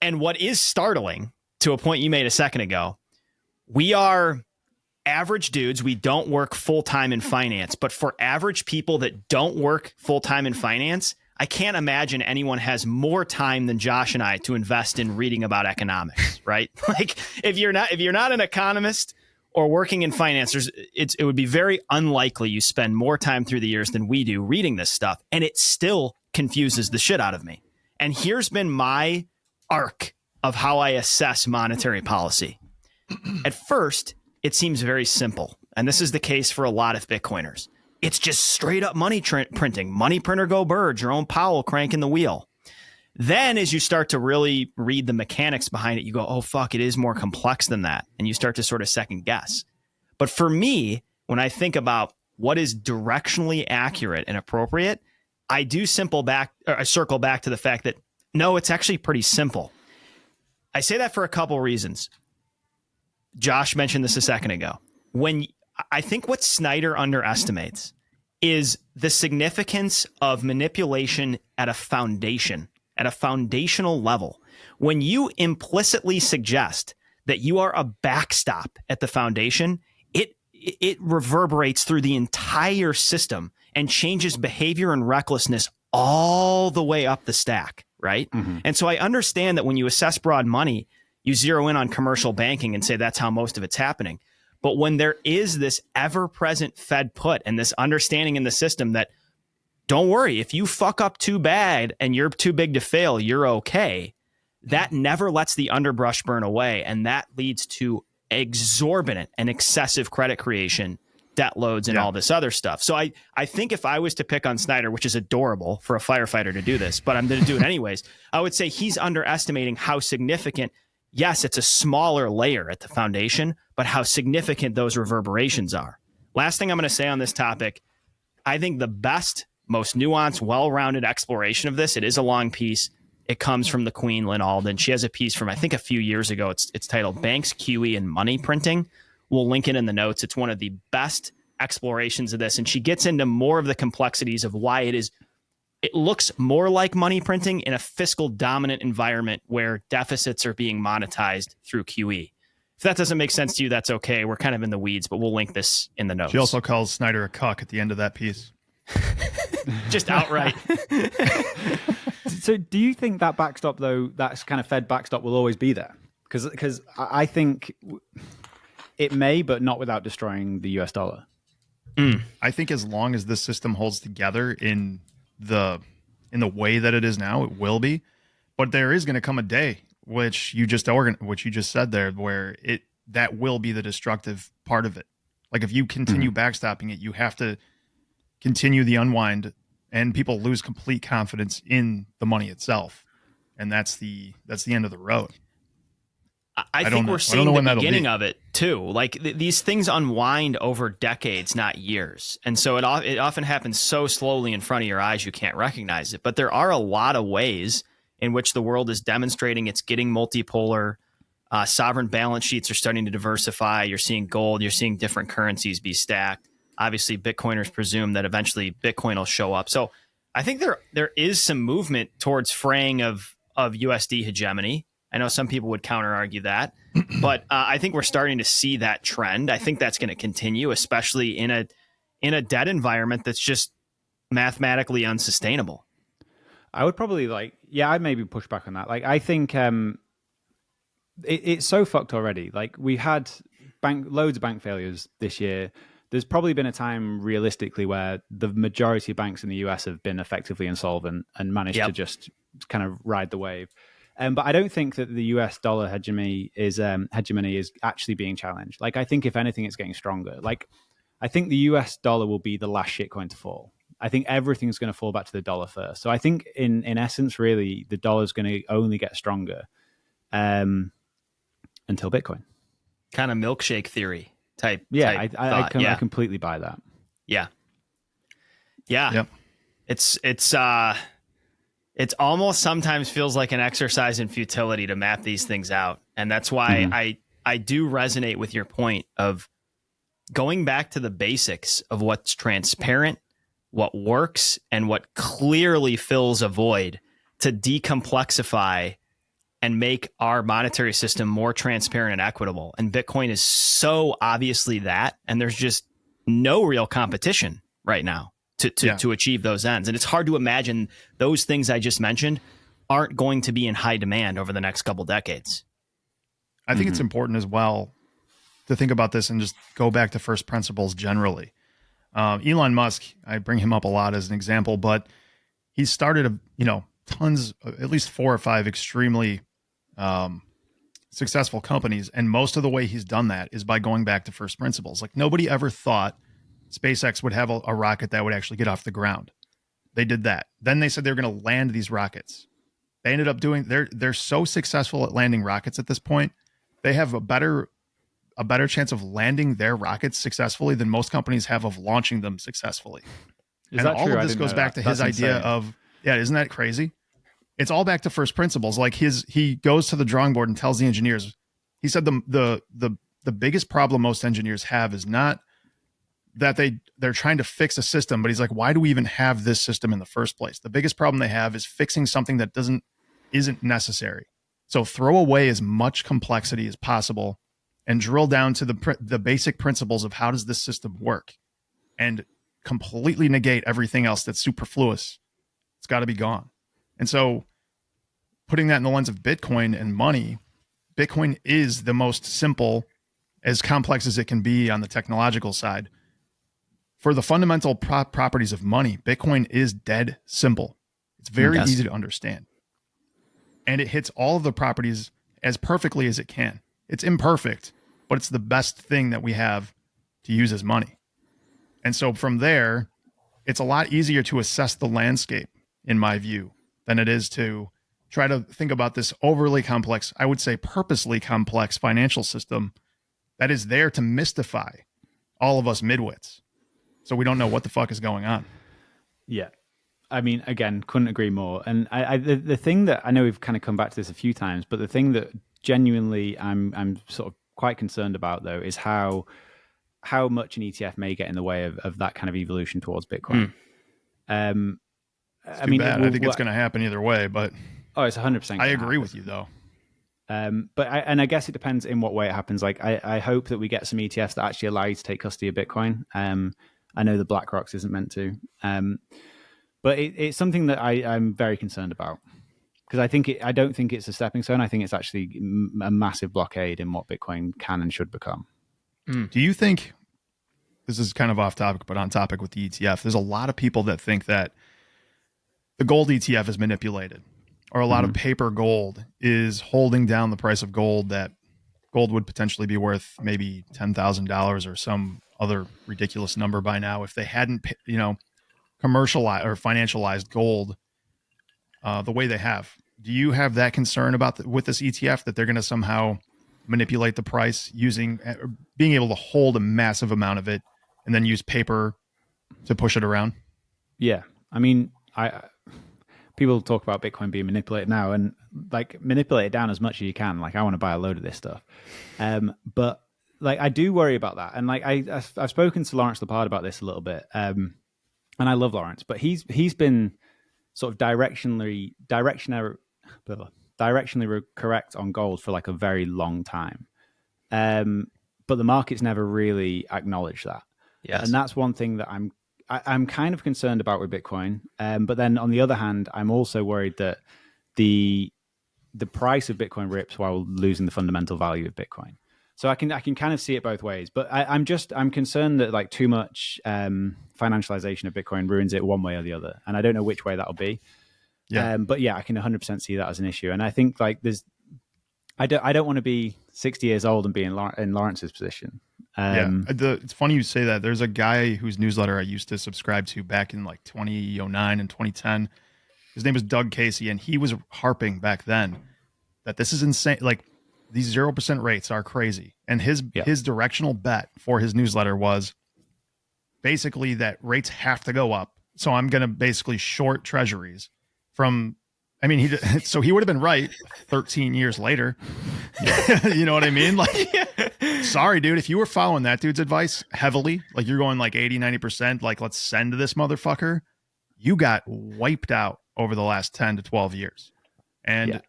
Speaker 1: And what is startling, to a point you made a second ago, we are average dudes. We don't work full-time in finance, but for average people that don't work full-time in finance, I can't imagine anyone has more time than Josh and I to invest in reading about economics, right? Like if you're not an economist or working in finance, it would be very unlikely you spend more time through the years than we do reading this stuff. And it still confuses the shit out of me. And here's been my arc of how I assess monetary policy. At first, it seems very simple. And this is the case for a lot of Bitcoiners. It's just straight up money printing. Money printer go bird, Jerome Powell cranking the wheel. Then as you start to really read the mechanics behind it, you go, oh, fuck, it is more complex than that. And you start to sort of second guess. But for me, when I think about what is directionally accurate and appropriate, I do circle back to the fact that, no, it's actually pretty simple. I say that for a couple reasons. Josh mentioned this a second ago. I think what Snyder underestimates is the significance of manipulation at a foundational level. When you implicitly suggest that you are a backstop at the foundation, it reverberates through the entire system and changes behavior and recklessness all the way up the stack, right? Mm-hmm. And so I understand that when you assess broad money, you zero in on commercial banking and say that's how most of it's happening. But when there is this ever-present Fed put and this understanding in the system that, don't worry, if you fuck up too bad and you're too big to fail, you're okay, that never lets the underbrush burn away. And that leads to exorbitant and excessive credit creation, debt loads, and all this other stuff. So I think if I was to pick on Snyder, which is adorable for a firefighter to do this, but I'm going to do it anyways, I would say he's underestimating how significant. Yes, it's a smaller layer at the foundation, but how significant those reverberations are. Last thing I'm going to say on this topic, I think the best, most nuanced, well-rounded exploration of this, it is a long piece. It comes from the Queen, Lynn Alden. She has a piece from, I think, a few years ago. It's titled Banks, QE, and Money Printing. We'll link it in the notes. It's one of the best explorations of this, and she gets into more of the complexities of why it looks more like money printing in a fiscal dominant environment where deficits are being monetized through QE. If that doesn't make sense to you, that's okay. We're kind of in the weeds, but we'll link this in the notes.
Speaker 3: She also calls Snyder a cuck at the end of that piece.
Speaker 1: Just outright.
Speaker 2: So do you think that backstop, though, that's kind of Fed backstop will always be there? Because I think it may, but not without destroying the US dollar.
Speaker 3: I think as long as this system holds together in the way that it is now, it will be. But there is going to come a day, which you just said there, where that will be the destructive part of it. Like if you continue backstopping it, you have to continue the unwind, and people lose complete confidence in the money itself, and that's the end of the road.
Speaker 1: I think we're seeing the beginning of it too. Like these things unwind over decades, not years. And so it often happens so slowly in front of your eyes, you can't recognize it. But there are a lot of ways in which the world is demonstrating it's getting multipolar. Sovereign balance sheets are starting to diversify. You're seeing gold. You're seeing different currencies be stacked. Obviously, Bitcoiners presume that eventually Bitcoin will show up. So I think there is some movement towards fraying of USD hegemony. I know some people would counter argue that. But I think we're starting to see that trend. I think that's going to continue, especially in a debt environment that's just mathematically unsustainable.
Speaker 2: I would probably I'd maybe push back on that. Like, I think it's so fucked already. Like, we had loads of bank failures this year. There's probably been a time realistically where the majority of banks in the US have been effectively insolvent and managed to just kind of ride the wave. But I don't think that the US dollar hegemony is actually being challenged. Like, I think if anything, it's getting stronger. Like, I think the US dollar will be the last shitcoin to fall. I think everything's going to fall back to the dollar first. So I think in essence, really, the dollar's going to only get stronger until Bitcoin.
Speaker 1: Kind of milkshake theory type.
Speaker 2: Yeah,
Speaker 1: type
Speaker 2: I completely buy that.
Speaker 1: Yeah.
Speaker 3: Yep.
Speaker 1: It's almost sometimes feels like an exercise in futility to map these things out. And that's why I do resonate with your point of going back to the basics of what's transparent, what works, and what clearly fills a void to decomplexify and make our monetary system more transparent and equitable. And Bitcoin is so obviously that, and there's just no real competition right now to achieve those ends. And it's hard to imagine those things I just mentioned aren't going to be in high demand over the next couple decades.
Speaker 3: I think it's important as well to think about this and just go back to first principles generally. Elon Musk, I bring him up a lot as an example, but he started, tons, at least 4 or 5 extremely successful companies. And most of the way he's done that is by going back to first principles. Like, nobody ever thought SpaceX would have a rocket that would actually get off the ground. They did that. Then they said they were going to land these rockets. They ended up doing, they're so successful at landing rockets at this point. They have a better chance of landing their rockets successfully than most companies have of launching them successfully.
Speaker 2: Is that
Speaker 3: all
Speaker 2: true?
Speaker 3: of this goes back to his idea of, isn't that crazy? It's all back to first principles. Like, he goes to the drawing board and tells the engineers, he said the biggest problem most engineers have is not that they're trying to fix a system, but he's like, why do we even have this system in the first place? The biggest problem they have is fixing something that isn't necessary. So throw away as much complexity as possible and drill down to the basic principles of how does this system work, and completely negate everything else that's superfluous. It's got to be gone. And so putting that in the lens of Bitcoin and money, Bitcoin is the most simple, as complex as it can be on the technological side. For the fundamental properties of money, Bitcoin is dead simple. It's very easy to understand. And it hits all of the properties as perfectly as it can. It's imperfect, but it's the best thing that we have to use as money. And so from there, it's a lot easier to assess the landscape, in my view, than it is to try to think about this overly complex, I would say purposely complex financial system that is there to mystify all of us midwits, so we don't know what the fuck is going on.
Speaker 2: Yeah. I mean, again, couldn't agree more. And the thing that I know we've kind of come back to this a few times, but the thing that genuinely I'm sort of quite concerned about, though, is how much an ETF may get in the way of that kind of evolution towards Bitcoin.
Speaker 3: I mean, I think it's going to happen either way, but
Speaker 2: it's 100%.
Speaker 3: I agree with you, though.
Speaker 2: But I guess it depends in what way it happens. Like, I hope that we get some ETFs that actually allow you to take custody of Bitcoin. I know the BlackRock's isn't meant to, but it's something that I'm very concerned about, because I don't think it's a stepping stone. I think it's actually a massive blockade in what Bitcoin can and should become.
Speaker 3: Do you think, this is kind of off topic, but on topic with the ETF, there's a lot of people that think that the gold ETF is manipulated, or a lot of paper gold is holding down the price of gold, that gold would potentially be worth maybe $10,000 or some other ridiculous number by now if they hadn't, commercialized or financialized gold the way they have. Do you have that concern about with this ETF, that they're going to somehow manipulate the price being able to hold a massive amount of it and then use paper to push it around?
Speaker 2: Yeah. I mean, people talk about Bitcoin being manipulated now, and like, manipulate it down as much as you can. Like, I want to buy a load of this stuff. But like, I do worry about that. And like, I've spoken to Lawrence Lepard about this a little bit. And I love Lawrence, but he's been sort of directionary directionally correct on gold for like a very long time. But the market's never really acknowledged that.
Speaker 1: Yes.
Speaker 2: And that's one thing that I'm kind of concerned about with Bitcoin. But then on the other hand, I'm also worried that the price of Bitcoin rips while losing the fundamental value of Bitcoin. So I can kind of see it both ways. But I'm concerned that like too much financialization of Bitcoin ruins it one way or the other. And I don't know which way that'll be.
Speaker 3: Yeah.
Speaker 2: But yeah, I can 100% see that as an issue. And I think like I don't want to be 60 years old and be in Lawrence's position.
Speaker 3: It's funny you say that. There's a guy whose newsletter I used to subscribe to back in like 2009 and 2010. His name was Doug Casey, and he was harping back then that this is insane. Like these 0% rates are crazy. And his directional bet for his newsletter was basically that rates have to go up. So I'm going to basically short treasuries from, I mean, so he would have been right 13 years later. You know what I mean? Like, sorry, dude, if you were following that dude's advice heavily, like you're going like 80, 90%, like let's send this motherfucker, you got wiped out over the last 10 to 12 years. And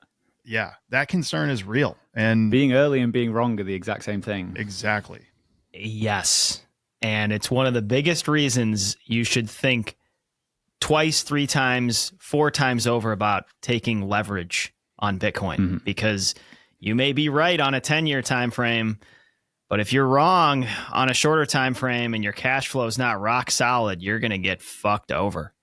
Speaker 3: yeah, that concern is real. And
Speaker 2: being early and being wrong are the exact same thing.
Speaker 3: Exactly.
Speaker 1: Yes. And it's one of the biggest reasons you should think twice, 3 times, 4 times over about taking leverage on Bitcoin, because you may be right on a 10-year time frame, but if you're wrong on a shorter time frame and your cash flow is not rock solid, you're going to get fucked over.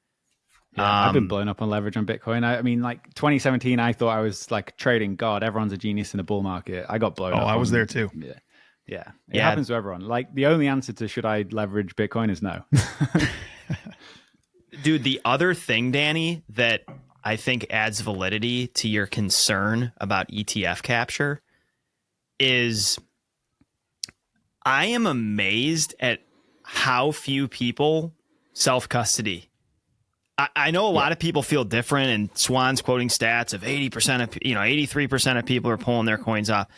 Speaker 2: Yeah, I've been blown up on leverage on Bitcoin. I mean, like 2017, I thought I was like trading God. Everyone's a genius in the bull market. I got blown up.
Speaker 3: I was there too.
Speaker 2: Yeah. It happens to everyone. Like the only answer to should I leverage Bitcoin is no.
Speaker 1: Dude, the other thing, Danny, that I think adds validity to your concern about ETF capture is I am amazed at how few people self-custody. I know a lot of people feel different, and Swan's quoting stats of 80% of, 83% of people are pulling their coins off.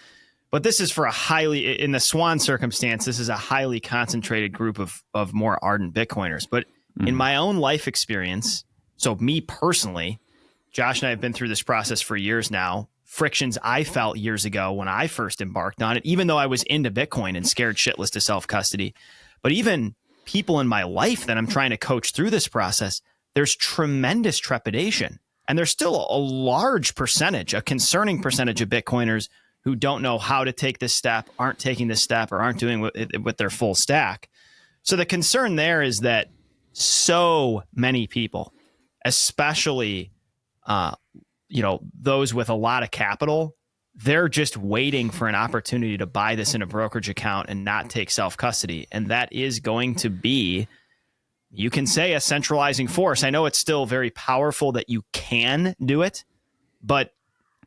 Speaker 1: But this is for in the Swan circumstance, this is a highly concentrated group of more ardent Bitcoiners. But in my own life experience, so me personally, Josh and I have been through this process for years now. Frictions I felt years ago when I first embarked on it, even though I was into Bitcoin and scared shitless to self-custody. But even people in my life that I'm trying to coach through this process, there's tremendous trepidation. And there's still a large percentage, a concerning percentage of Bitcoiners who don't know how to take this step, aren't taking this step, or aren't doing it with their full stack. So the concern there is that so many people, especially those with a lot of capital, they're just waiting for an opportunity to buy this in a brokerage account and not take self-custody. And that is going to be, you can say, a centralizing force. I know it's still very powerful that you can do it, but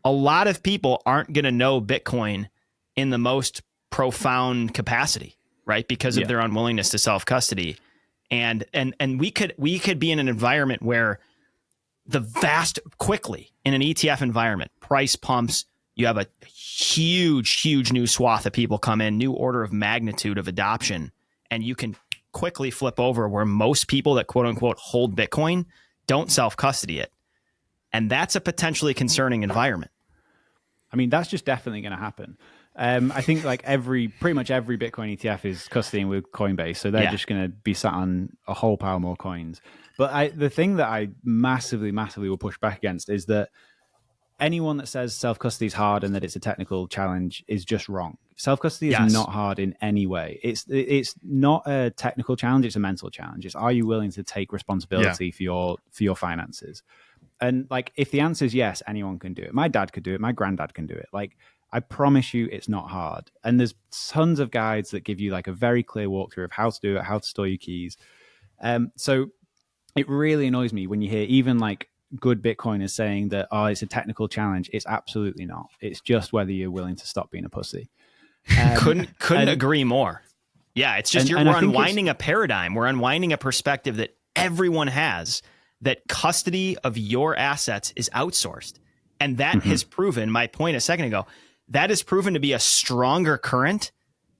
Speaker 1: a lot of people aren't going to know Bitcoin in the most profound capacity, right? Because of their unwillingness to self-custody. And we could be in an environment where quickly in an ETF environment, price pumps, you have a huge new swath of people come in, new order of magnitude of adoption, and you can quickly flip over where most people that quote unquote hold Bitcoin don't self-custody it. And that's a potentially concerning environment.
Speaker 2: I mean, that's just definitely going to happen. I think like pretty much every Bitcoin ETF is custodying with Coinbase, so they're just going to be sat on a whole pile more coins. But the thing that I massively will push back against is that anyone that says self-custody is hard and that it's a technical challenge is just wrong. Self-custody is not hard in any way. It's not a technical challenge, it's a mental challenge. It's, are you willing to take responsibility for your finances? And like, if the answer is yes, anyone can do it. My dad could do it. My granddad can do it. Like, I promise you it's not hard. And there's tons of guides that give you like a very clear walkthrough of how to do it, how to store your keys. So it really annoys me when you hear even like good Bitcoiners saying that, it's a technical challenge. It's absolutely not. It's just whether you're willing to stop being a pussy.
Speaker 1: Couldn't agree more. Yeah, it's just we're unwinding a paradigm. We're unwinding a perspective that everyone has, that custody of your assets is outsourced. And that has proven, my point a second ago, that has proven to be a stronger current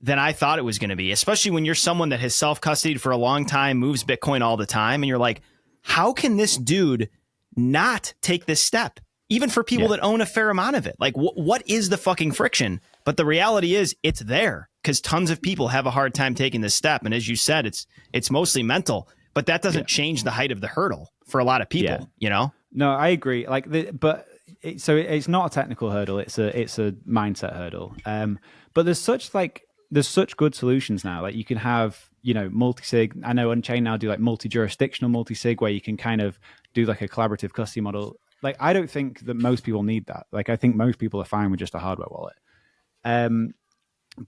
Speaker 1: than I thought it was going to be, especially when you're someone that has self-custodied for a long time, moves Bitcoin all the time, and you're like, how can this dude not take this step? even for people that own a fair amount of it. Like, what is the fucking friction? But the reality is it's there because tons of people have a hard time taking this step. And as you said, it's mostly mental, but that doesn't change the height of the hurdle for a lot of people, you know?
Speaker 2: No, I agree. Like, it's not a technical hurdle. It's a mindset hurdle. But there's such good solutions now. Like, you can have, you know, multi-sig. I know Unchained now do like multi-jurisdictional multi-sig where you can kind of do like a collaborative custody model. Like, I don't think that most people need that. Like, I think most people are fine with just a hardware wallet.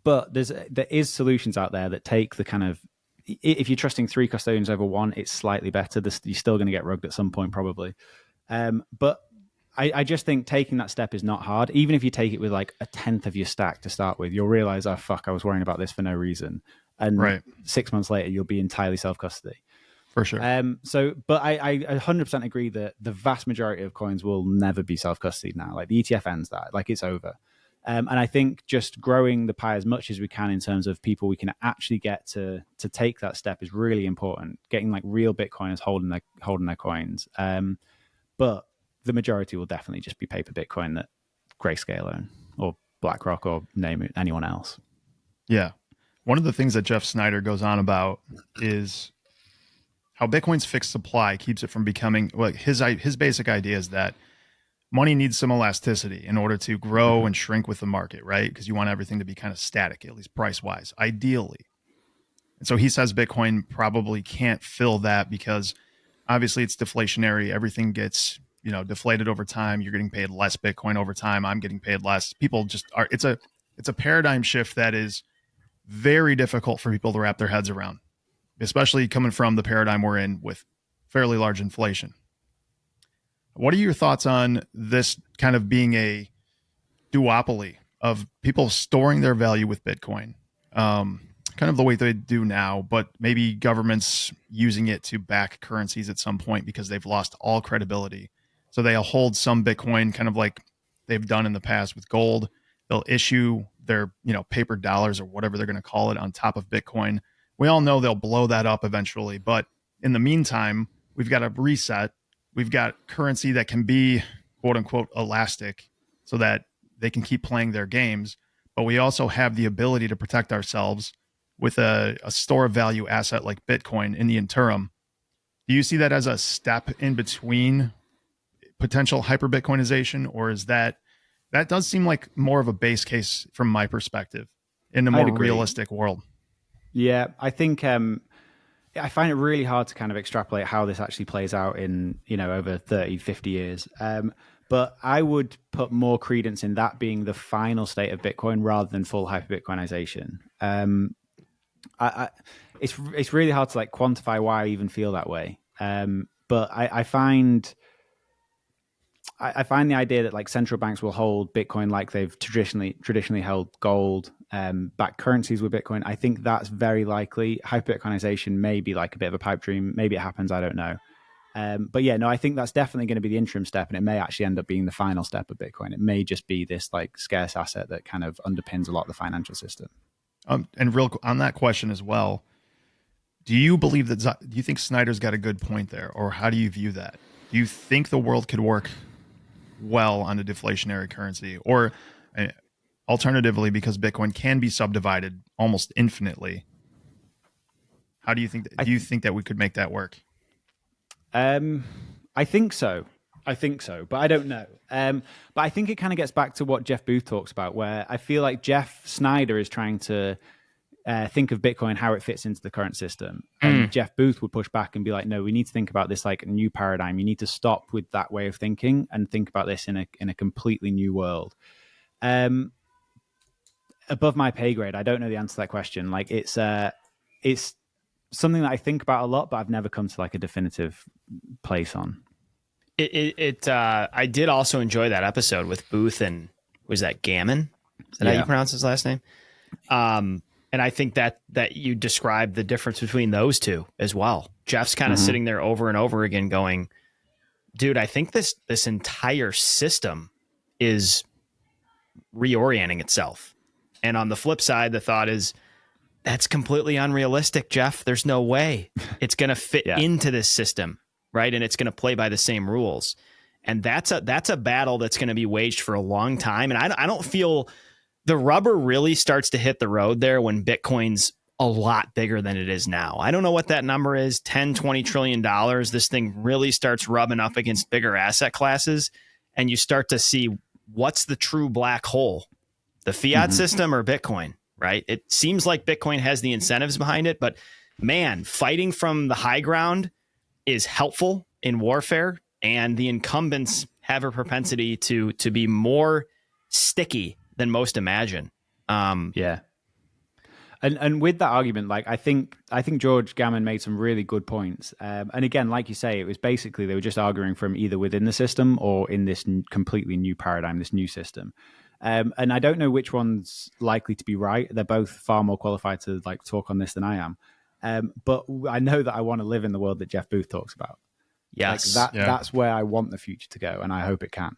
Speaker 2: But there is solutions out there that take the kind of, if you're trusting 3 custodians over 1, it's slightly better. You're still going to get rugged at some point, probably. But I just think taking that step is not hard. Even if you take it with like a 10th of your stack to start with, you'll realize, oh, fuck, I was worrying about this for no reason. And 6 months later, you'll be entirely self-custody.
Speaker 3: For sure.
Speaker 2: But I 100% agree that the vast majority of coins will never be self-custodied now. Like, the ETF ends that. Like, it's over. And I think just growing the pie as much as we can in terms of people we can actually get to take that step is really important. Getting like real Bitcoiners holding their coins. But the majority will definitely just be paper Bitcoin that Grayscale own, or BlackRock, or name it, anyone else.
Speaker 3: Yeah. One of the things that Jeff Snyder goes on about is how Bitcoin's fixed supply keeps it from becoming, well, his basic idea is that money needs some elasticity in order to grow and shrink with the market, right? Because you want everything to be kind of static, at least price-wise, ideally. And so he says Bitcoin probably can't fill that because obviously it's deflationary. Everything gets, you know, deflated over time. You're getting paid less Bitcoin over time. I'm getting paid less. People just are, it's a paradigm shift that is very difficult for people to wrap their heads around, especially coming from the paradigm we're in with fairly large inflation. What are your thoughts on this kind of being a duopoly of people storing their value with Bitcoin? Kind of the way they do now, but maybe governments using it to back currencies at some point because they've lost all credibility. So they'll hold some Bitcoin, kind of like they've done in the past with gold. They'll issue their, you know, paper dollars or whatever they're going to call it on top of Bitcoin. We all know they'll blow that up eventually, but in the meantime, we've got a reset. We've got currency that can be, quote unquote, elastic so that they can keep playing their games. But we also have the ability to protect ourselves with a store of value asset like Bitcoin in the interim. Do you see that as a step in between potential hyper Bitcoinization, or is that does seem like more of a base case from my perspective in a more realistic world?
Speaker 2: Yeah, I think I find it really hard to kind of extrapolate how this actually plays out in, you know, over 30, 50 years. But I would put more credence in that being the final state of Bitcoin rather than full hyper Bitcoinization. It's really hard to like quantify why I even feel that way. But I find the idea that like central banks will hold Bitcoin like they've traditionally held gold, back currencies with Bitcoin. I think that's very likely. Hyper Bitcoinization may be like a bit of a pipe dream. Maybe it happens. I don't know. But yeah, no, I think that's definitely going to be the interim step, and it may actually end up being the final step of Bitcoin. It may just be this like scarce asset that kind of underpins a lot of the financial system.
Speaker 3: And real on that question as well, do you believe do you think Snyder's got a good point there, or how do you view that? Do you think the world could work well on a deflationary currency, or alternatively, because Bitcoin can be subdivided almost infinitely? How do you think do you think that we could make that work?
Speaker 2: I think so, but I don't know. But I think it kind of gets back to what Jeff Booth talks about, where I feel like Jeff Snyder is trying to think of Bitcoin, how it fits into the current system. And Jeff Booth would push back and be like, no, we need to think about this like a new paradigm. You need to stop with that way of thinking and think about this in a completely new world. Above my pay grade, I don't know the answer to that question. Like it's something that I think about a lot, but I've never come to like a definitive place on.
Speaker 1: I did also enjoy that episode with Booth and was that Gammon? Is that how you pronounce his last name? And I think that you described the difference between those two as well. Jeff's kind of sitting there over and over again going, dude, I think this entire system is reorienting itself. And on the flip side, the thought is, that's completely unrealistic, Jeff. There's no way it's going to fit into this system, right? And it's going to play by the same rules. And that's a battle that's going to be waged for a long time. And I don't feel the rubber really starts to hit the road there when Bitcoin's a lot bigger than it is now. I don't know what that number is, 10, 20 trillion dollars. This thing really starts rubbing up against bigger asset classes, and you start to see what's the true black hole, the fiat system or Bitcoin, right? It seems like Bitcoin has the incentives behind it, but man, fighting from the high ground is helpful in warfare, and the incumbents have a propensity to be more sticky than most imagine.
Speaker 2: Yeah. And with that argument, like I think George Gammon made some really good points. And again, like you say, it was basically they were just arguing from either within the system or in this completely new paradigm, this new system. And I don't know which one's likely to be right. They're both far more qualified to like talk on this than I am. But I know that I want to live in the world that Jeff Booth talks about.
Speaker 1: Yes,
Speaker 2: like that's where I want the future to go, and I hope it can.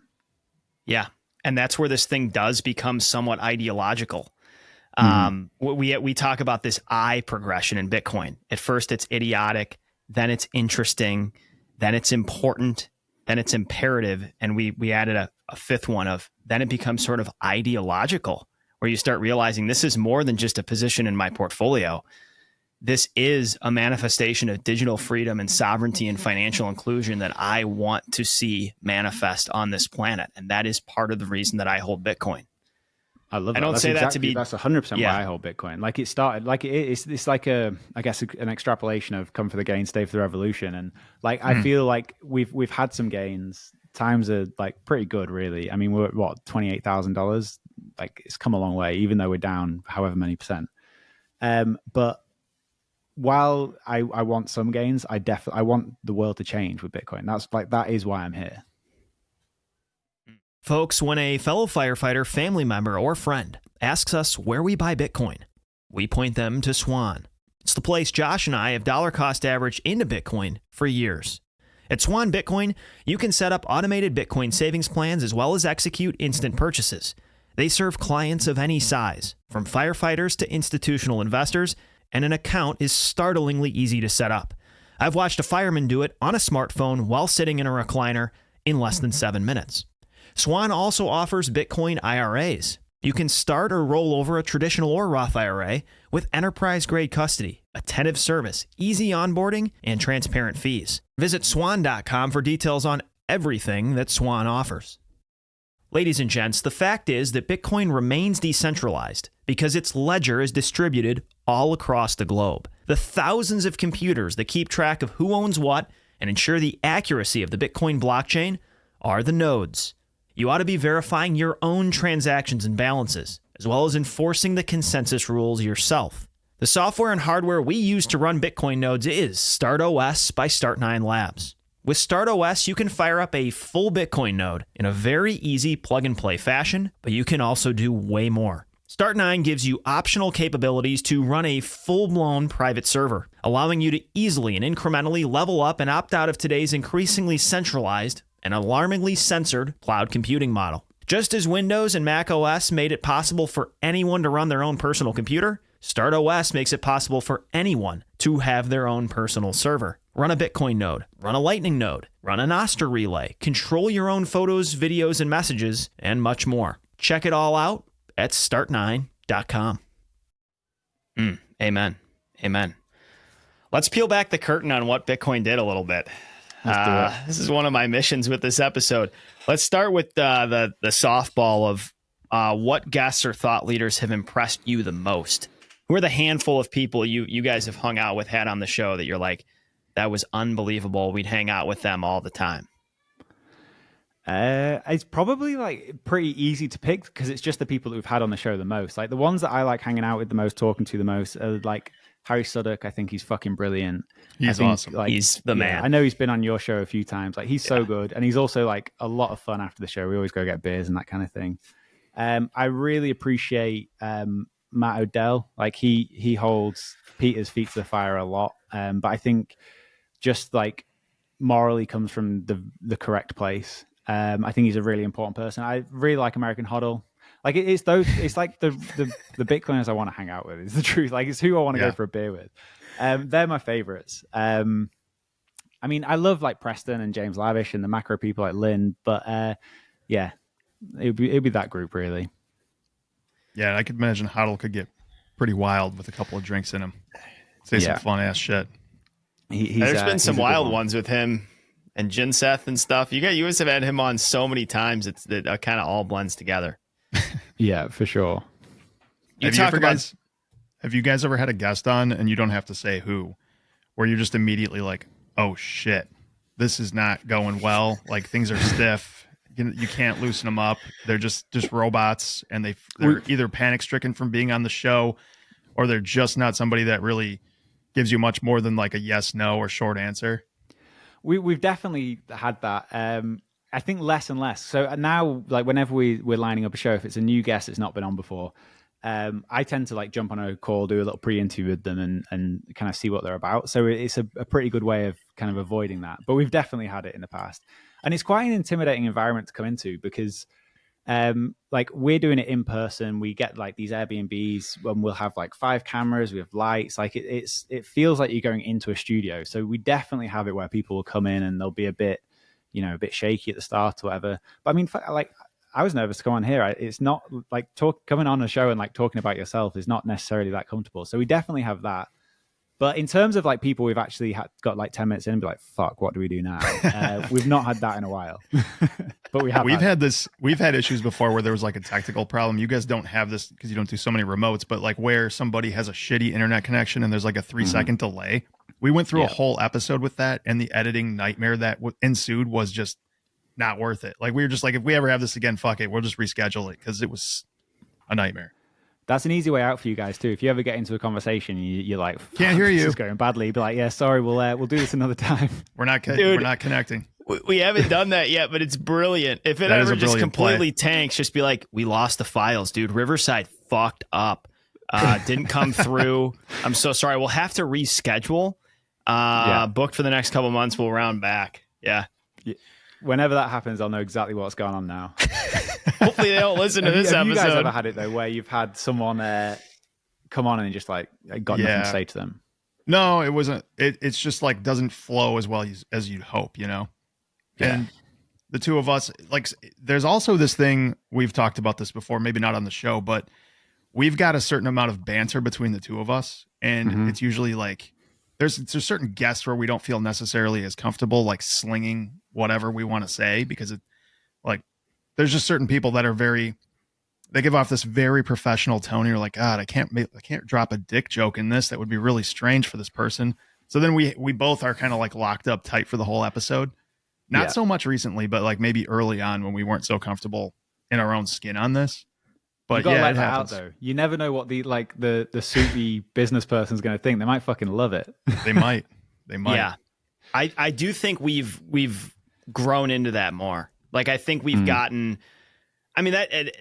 Speaker 1: Yeah, and that's where this thing does become somewhat ideological. We talk about this I progression in Bitcoin. At first, it's idiotic, then it's interesting, then it's important, then it's imperative, and we added a fifth one of then it becomes sort of ideological, where you start realizing this is more than just a position in my portfolio. This is a manifestation of digital freedom and sovereignty and financial inclusion that I want to see manifest on this planet, and that is part of the reason that I hold Bitcoin.
Speaker 2: I love that.
Speaker 1: I don't say that to be.
Speaker 2: That's 100% why I hold Bitcoin. Like it started, like it's like an extrapolation of come for the gain, stay for the revolution. And like, I feel like we've had some gains. Times are like pretty good, really. I mean, we're at what, $28,000? Like it's come a long way, even though we're down however many percent. But while I want some gains, I want the world to change with Bitcoin. That is why I'm here.
Speaker 1: Folks, when a fellow firefighter, family member, or friend asks us where we buy Bitcoin, we point them to Swan. It's the place Josh and I have dollar cost averaged into Bitcoin for years. At Swan Bitcoin, you can set up automated Bitcoin savings plans as well as execute instant purchases. They serve clients of any size, from firefighters to institutional investors, and an account is startlingly easy to set up. I've watched a fireman do it on a smartphone while sitting in a recliner in less than 7 minutes. Swan also offers Bitcoin IRAs. You can start or roll over a traditional or Roth IRA with enterprise-grade custody, attentive service, easy onboarding, and transparent fees. Visit swan.com for details on everything that Swan offers. Ladies and gents, the fact is that Bitcoin remains decentralized because its ledger is distributed all across the globe. The thousands of computers that keep track of who owns what and ensure the accuracy of the Bitcoin blockchain are the nodes. You ought to be verifying your own transactions and balances, as well as enforcing the consensus rules yourself. The software and hardware we use to run Bitcoin nodes is StartOS by Start9 Labs. With StartOS, you can fire up a full Bitcoin node in a very easy plug-and-play fashion, but you can also do way more. Start9 gives you optional capabilities to run a full-blown private server, allowing you to easily and incrementally level up and opt out of today's increasingly centralized and alarmingly censored cloud computing model. Just as Windows and Mac OS made it possible for anyone to run their own personal computer, StartOS makes it possible for anyone to have their own personal server. Run a Bitcoin node, run a Lightning node, run a NOSTR relay, control your own photos, videos, and messages, and much more. Check it all out at start9.com. Amen. Amen. Let's peel back the curtain on what Bitcoin did a little bit. This is one of my missions with this episode. Let's start with the softball of what guests or thought leaders have impressed you the most. Who are the handful of people you guys have hung out with, had on the show that you're like, that was unbelievable. We'd hang out with them all the time.
Speaker 2: It's probably like pretty easy to pick because it's just the people that we've had on the show the most. Like the ones that I like hanging out with the most, talking to the most, are like Harry Suddock. I think he's fucking brilliant.
Speaker 3: He's awesome.
Speaker 1: Like, he's the man.
Speaker 2: I know he's been on your show a few times. Like he's so good, and he's also like a lot of fun after the show. We always go get beers and that kind of thing. I really appreciate Matt Odell. Like he holds Peter's feet to the fire a lot. But I think just like morally comes from the correct place. I think he's a really important person. I really like American Hodl. Like it's like the Bitcoiners I want to hang out with is the truth. Like it's who I want to go for a beer with. They're my favorites. I I mean, I love like Preston and James Lavish and the macro people like Lynn, but yeah, it'd be that group really.
Speaker 3: Yeah, I could imagine Huddle could get pretty wild with a couple of drinks in him. Say some fun ass shit.
Speaker 1: There's been some wild ones with him and Jinseth and stuff. You guys have had him on so many times. It kind of all blends together.
Speaker 2: Yeah, for sure.
Speaker 3: Have you guys ever had a guest on, and you don't have to say who, where you're just immediately like, oh shit, this is not going well. Like things are stiff. You can't loosen them up. They're just robots, and they're either panic stricken from being on the show, or they're just not somebody that really gives you much more than like a yes, no, or short answer.
Speaker 2: We've definitely had that. I think less and less. So now, like whenever we're lining up a show, if it's a new guest that's not been on before, I tend to like jump on a call, do a little pre-interview with them, and kind of see what they're about. So it's a pretty good way of kind of avoiding that. But we've definitely had it in the past, and it's quite an intimidating environment to come into because, like we're doing it in person. We get like these Airbnbs when we'll have like 5 cameras, we have lights. Like it feels like you're going into a studio. So we definitely have it where people will come in and they'll be a bit shaky at the start or whatever. But I mean, like I was nervous to come on here. It's not like coming on a show and like talking about yourself is not necessarily that comfortable. So we definitely have that. But in terms of like people we've actually got like 10 minutes in and be like, fuck, what do we do now? We've not had that in a while. But we've had issues before where there was like a technical problem. You guys don't have this because you don't do so many remotes, but like where somebody has a shitty internet connection and there's like a 3-second delay. We went through a whole episode with that, and the editing nightmare that ensued was just not worth it. Like we were just like, if we ever have this again, fuck it, we'll just reschedule it because it was a nightmare. That's an easy way out for you guys too. If you ever get into a conversation, you're like,
Speaker 3: can't hear you.
Speaker 2: This is going badly. Be like, yeah, sorry, we'll do this another time.
Speaker 3: We're not connecting.
Speaker 1: We haven't done that yet, but it's brilliant. If it ever just completely tanks, just be like, we lost the files, dude. Riverside fucked up. Didn't come through. I'm so sorry. We'll have to reschedule. Booked for the next couple months. We'll round back. Yeah.
Speaker 2: Whenever that happens, I'll know exactly what's going on now.
Speaker 1: Hopefully they don't listen to this episode.
Speaker 2: Have you guys ever had it though, where you've had someone come on and just like got nothing to say to them?
Speaker 3: No, it wasn't. It's just like doesn't flow as well as you'd hope, Yeah. And the two of us, like, there's also this thing, we've talked about this before, maybe not on the show, but we've got a certain amount of banter between the two of us, and it's usually like there's certain guests where we don't feel necessarily as comfortable like slinging whatever we want to say, because it like there's just certain people that are they give off this very professional tone, and you're like, God, I can't drop a dick joke in this. That would be really strange for this person. So then we both are kind of like locked up tight for the whole episode. Not so much recently, but like maybe early on when we weren't so comfortable in our own skin on this. But yeah, it happens.
Speaker 2: Out, though. You never know what the soupy business person's going to think. They might fucking love it.
Speaker 3: They might.
Speaker 1: Yeah, I do think we've grown into that more. Like I think we've gotten. I mean,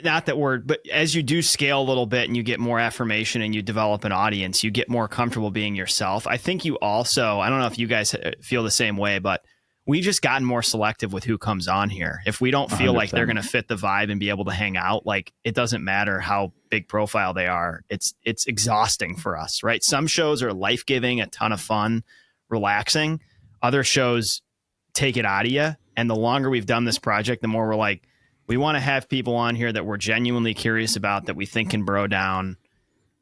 Speaker 1: not that word, but as you do scale a little bit and you get more affirmation and you develop an audience, you get more comfortable being yourself. I think you also. I don't know if you guys feel the same way, but we've just gotten more selective with who comes on here. If we don't feel 100%. Like they're going to fit the vibe and be able to hang out, like it doesn't matter how big profile they are. It's exhausting for us, right? Some shows are life-giving, a ton of fun, relaxing. Other shows take it out of you. And the longer we've done this project, the more we're like, we want to have people on here that we're genuinely curious about, that we think can bro down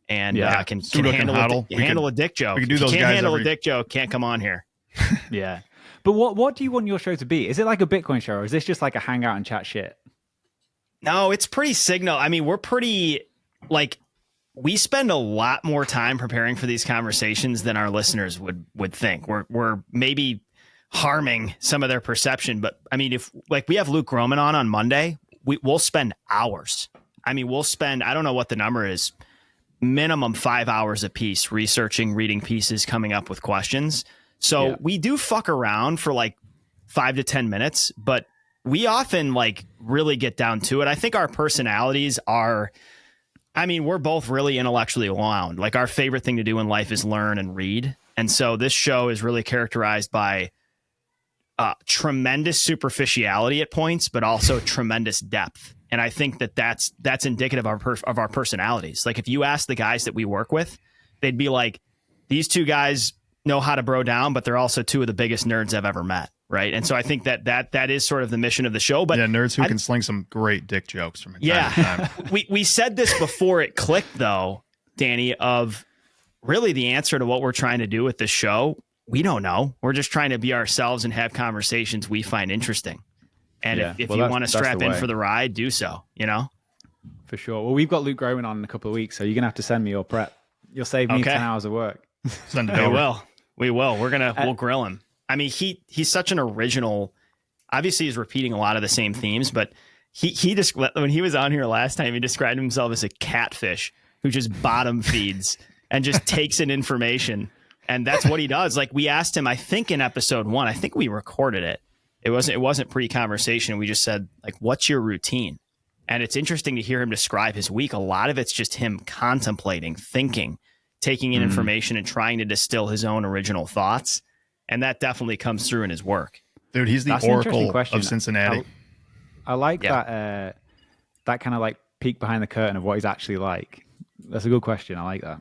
Speaker 1: and can handle a dick joke.
Speaker 3: We can do
Speaker 1: if
Speaker 3: those
Speaker 1: you can't
Speaker 3: guys
Speaker 1: handle a dick joke, can't come on here.
Speaker 2: Yeah. But what do you want your show to be? Is it like a Bitcoin show, or is this just like a hangout and chat shit?
Speaker 1: No, it's pretty signal. I mean, we're pretty like we spend a lot more time preparing for these conversations than our listeners would think. We're maybe harming some of their perception, but I mean, if like we have Luke Groman on Monday, we'll spend hours. I mean, we'll spend, I don't know what the number is, minimum 5 hours a piece researching, reading pieces, coming up with questions. So we do fuck around for like 5 to 10 minutes, but we often like really get down to it. I think our personalities are, I mean, we're both really intellectually wound. Like our favorite thing to do in life is learn and read. And so this show is really characterized by tremendous superficiality at points, but also tremendous depth. And I think that's indicative of our personalities. Like if you ask the guys that we work with, they'd be like, these two guys know how to bro down, but they're also two of the biggest nerds I've ever met. Right. And so I think that is sort of the mission of the show. But
Speaker 3: yeah, nerds who can sling some great dick jokes from time to time.
Speaker 1: we said this before it clicked, though, Danny, of really the answer to what we're trying to do with this show. We don't know. We're just trying to be ourselves and have conversations we find interesting. And if you want to strap in for the ride, do so, you know?
Speaker 2: For sure. Well, we've got Luke Groman on in a couple of weeks, so you're going to have to send me your prep. You'll save me 10 hours of work.
Speaker 3: Send it over.
Speaker 1: We will. We'll grill him. I mean, he's such an original. Obviously, he's repeating a lot of the same themes, but he just, when he was on here last time, he described himself as a catfish who just bottom feeds and just takes in information. And that's what he does. Like, we asked him, I think in episode 1, I think we recorded it. It wasn't pre-conversation. We just said, like, what's your routine? And it's interesting to hear him describe his week. A lot of it's just him contemplating, thinking, taking in information and trying to distill his own original thoughts. And that definitely comes through in his work.
Speaker 3: Dude, he's the oracle of Cincinnati.
Speaker 2: I like that kind of like peek behind the curtain of what he's actually like. That's a good question. I like that.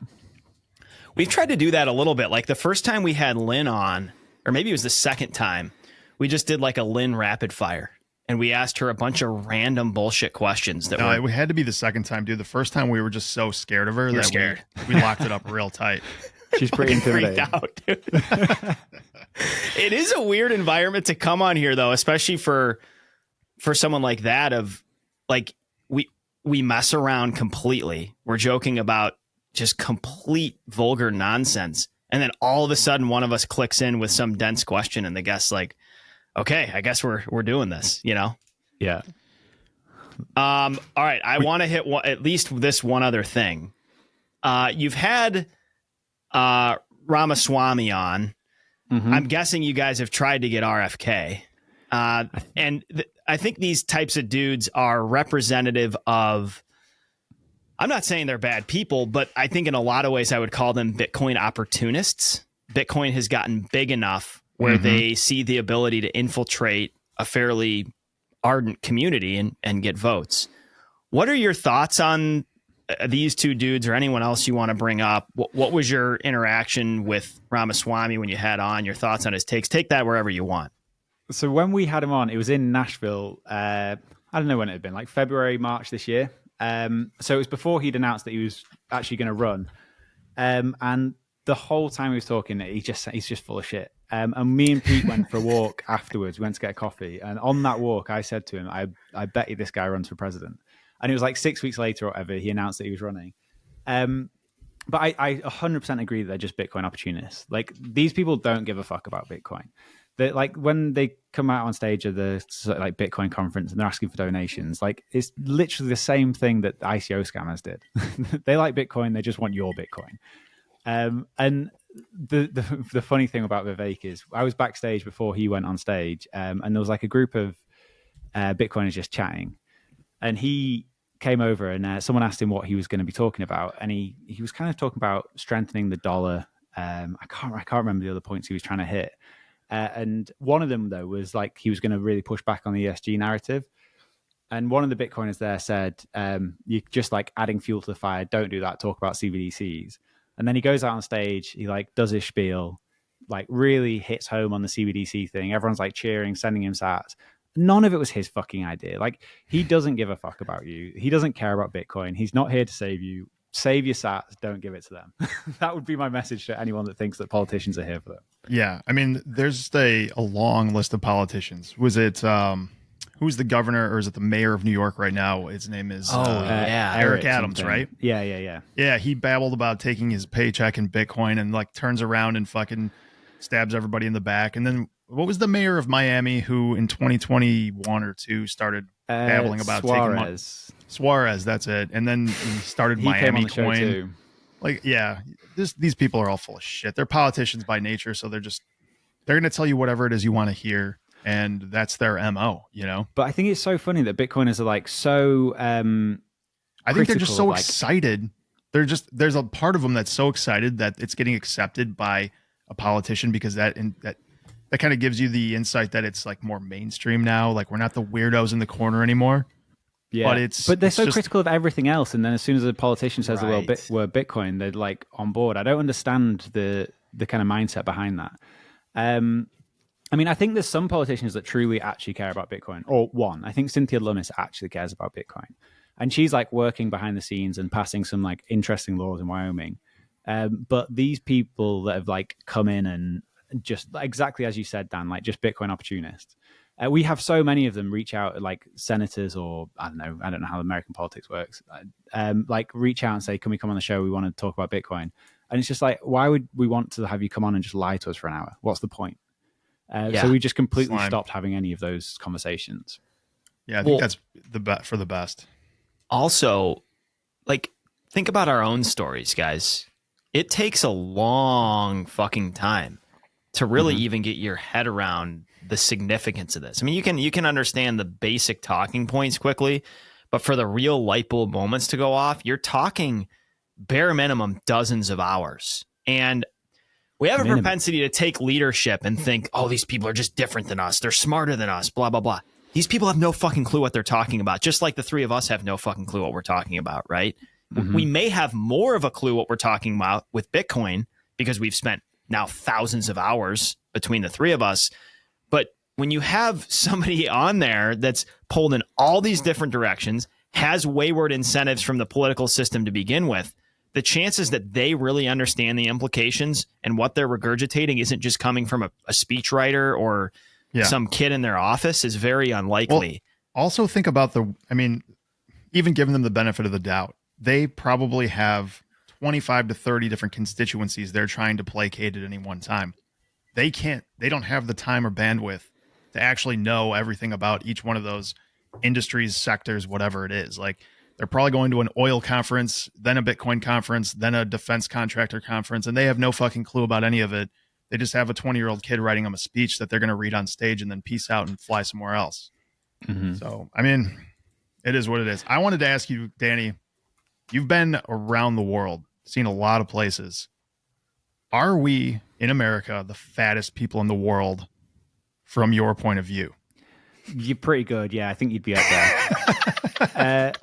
Speaker 1: We've tried to do that a little bit. Like the first time we had Lynn on, or maybe it was the second time, we just did like a Lynn rapid fire. And we asked her a bunch of random bullshit questions. It
Speaker 3: had to be the second time, dude. The first time we were just so scared of her that we locked it up real tight.
Speaker 2: She's pretty intimidating.
Speaker 1: Out, dude. It is a weird environment to come on here, though, especially for someone like that. Of like we mess around completely. We're joking about just complete vulgar nonsense, and then all of a sudden, one of us clicks in with some dense question, and the guest's like, "Okay, I guess we're doing this," you know?
Speaker 2: Yeah.
Speaker 1: All right. I want to hit at least this one other thing. You've had Ramaswamy on. Mm-hmm. I'm guessing you guys have tried to get RFK. And I think these types of dudes are representative of, I'm not saying they're bad people, but I think in a lot of ways I would call them Bitcoin opportunists. Bitcoin has gotten big enough where they see the ability to infiltrate a fairly ardent community and get votes. What are your thoughts on these two dudes, or anyone else you want to bring up? What was your interaction with Ramaswamy when you had on? Your thoughts on his takes? Take that wherever you want.
Speaker 2: So when we had him on, it was in Nashville. I don't know when it had been, like February, March this year. So it was before he'd announced that he was actually going to run. And the whole time he was talking, he's just full of shit. And me and Pete went for a walk afterwards. We went to get a coffee. And on that walk, I said to him, I bet you this guy runs for president. And it was like 6 weeks later or whatever, he announced that he was running. But I 100% agree that they're just Bitcoin opportunists. Like, these people don't give a fuck about Bitcoin. They're, like, when they come out on stage at the like Bitcoin conference and they're asking for donations, like, it's literally the same thing that the ICO scammers did. They like Bitcoin. They just want your Bitcoin. And the funny thing about Vivek is I was backstage before he went on stage, and there was like a group of Bitcoiners just chatting, and he came over and someone asked him what he was going to be talking about, and he was kind of talking about strengthening the dollar. I can't remember the other points he was trying to hit, and one of them though was like he was going to really push back on the ESG narrative. And one of the Bitcoiners there said, "You're just like adding fuel to the fire. Don't do that. Talk about CBDCs." And then he goes out on stage, he like does his spiel, like really hits home on the CBDC thing. Everyone's like cheering, sending him sats. None of it was his fucking idea. Like, he doesn't give a fuck about you. He doesn't care about Bitcoin. He's not here to save you. Save your sats. Don't give it to them. That would be my message to anyone that thinks that politicians are here for them.
Speaker 3: Yeah. I mean, there's a long list of politicians. Was it, who's the governor, or is it the mayor of New York right now? His name is Eric Adams,
Speaker 2: something.
Speaker 3: right?
Speaker 2: Yeah.
Speaker 3: Yeah, he babbled about taking his paycheck in Bitcoin and like turns around and fucking stabs everybody in the back. And then what was the mayor of Miami who in 2021 or 2 started babbling about taking money? Suarez, that's it. And then he started Miami Coin. Too. Like, yeah, these people are all full of shit. They're politicians by nature, so they're going to tell you whatever it is you want to hear. And that's their MO, you know?
Speaker 2: But I think it's so funny that Bitcoiners are like so
Speaker 3: I think they're just so excited. There's a part of them that's so excited that it's getting accepted by a politician, because that kind of gives you the insight that it's like more mainstream now. Like, we're not the weirdos in the corner anymore.
Speaker 2: Yeah, but they're so critical of everything else. And then as soon as a politician says the word Bitcoin, they're like on board. I don't understand the the kind of mindset behind that. I mean, I think there's some politicians that truly actually care about Bitcoin. Or one, I think Cynthia Lummis actually cares about Bitcoin, and she's like working behind the scenes and passing some like interesting laws in Wyoming. But these people that have like come in and just exactly as you said, Dan, like just Bitcoin opportunists. We have so many of them reach out, like senators, or I don't know how American politics works. Like reach out and say, "Can we come on the show? We want to talk about Bitcoin." And it's just like, why would we want to have you come on and just lie to us for an hour? What's the point? So we just completely stopped having any of those conversations.
Speaker 3: Yeah, I think that's for the best.
Speaker 1: Also, like, think about our own stories, guys. It takes a long fucking time to really even get your head around the significance of this. I mean, you can understand the basic talking points quickly, but for the real light bulb moments to go off, you're talking bare minimum dozens of hours. And we have a propensity to take leadership and think, oh, these people are just different than us. They're smarter than us, blah, blah, blah. These people have no fucking clue what they're talking about, just like the three of us have no fucking clue what we're talking about, right? We may have more of a clue what we're talking about with Bitcoin because we've spent now thousands of hours between the three of us. But when you have somebody on there that's pulled in all these different directions, has wayward incentives from the political system to begin with, the chances that they really understand the implications and what they're regurgitating isn't just coming from a speechwriter or some kid in their office is very unlikely.
Speaker 3: Well, also think about even giving them the benefit of the doubt, they probably have 25 to 30 different constituencies they're trying to placate at any one time. They don't have the time or bandwidth to actually know everything about each one of those industries, sectors, whatever it is. Like, they're probably going to an oil conference, then a Bitcoin conference, then a defense contractor conference, and they have no fucking clue about any of it. They just have a 20-year-old kid writing them a speech that they're going to read on stage and then peace out and fly somewhere else. So, I mean, it is what it is. I wanted to ask you, Danny, you've been around the world, seen a lot of places. Are we, in America, the fattest people in the world from your point of view?
Speaker 2: You're pretty good. Yeah, I think you'd be up there.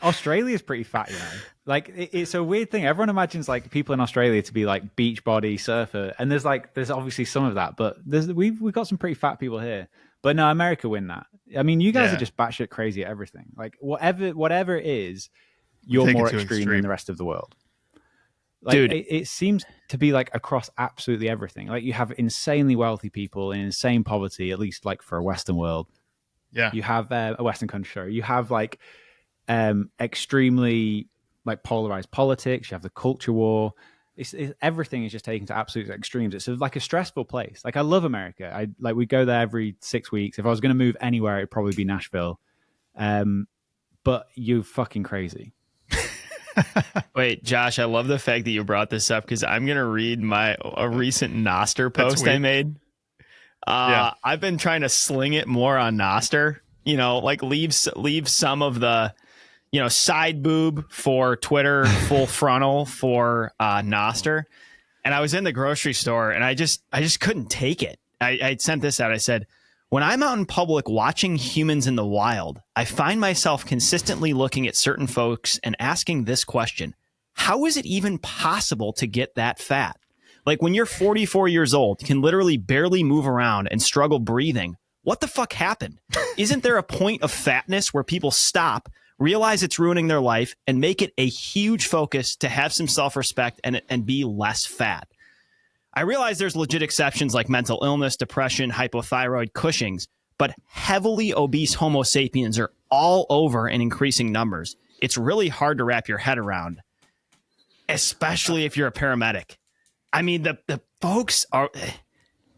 Speaker 2: Australia is pretty fat, you know. Like, it's a weird thing. Everyone imagines like people in Australia to be like beach body surfer, and there's obviously some of that, but we've got some pretty fat people here. But no, America win that. I mean, you guys are just batshit crazy at everything. Like whatever it is, you're more extreme than the rest of the world. Like, dude, it seems to be like across absolutely everything. Like, you have insanely wealthy people in insane poverty, at least like for a Western world.
Speaker 3: Yeah,
Speaker 2: you have a Western country. Sorry. You have like extremely like polarized politics. You have the culture war. Everything is just taken to absolute extremes. It's like a stressful place. Like, I love America. We go there every 6 weeks. If I was going to move anywhere, it'd probably be Nashville. But you're fucking crazy.
Speaker 1: Wait, Josh, I love the fact that you brought this up because I'm going to read a recent NOSTR post I made. I've been trying to sling it more on NOSTR, you know, like leave some of the, you know, side boob for Twitter, full frontal for NOSTR. And I was in the grocery store and I just couldn't take it. I sent this out. I said, when I'm out in public watching humans in the wild, I find myself consistently looking at certain folks and asking this question: how is it even possible to get that fat? Like, when you're 44 years old, can literally barely move around and struggle breathing, what the fuck happened? Isn't there a point of fatness where people stop, realize it's ruining their life, and make it a huge focus to have some self-respect and be less fat? I realize there's legit exceptions like mental illness, depression, hypothyroid, Cushing's, but heavily obese Homo sapiens are all over in increasing numbers. It's really hard to wrap your head around, especially if you're a paramedic. I mean, the folks are,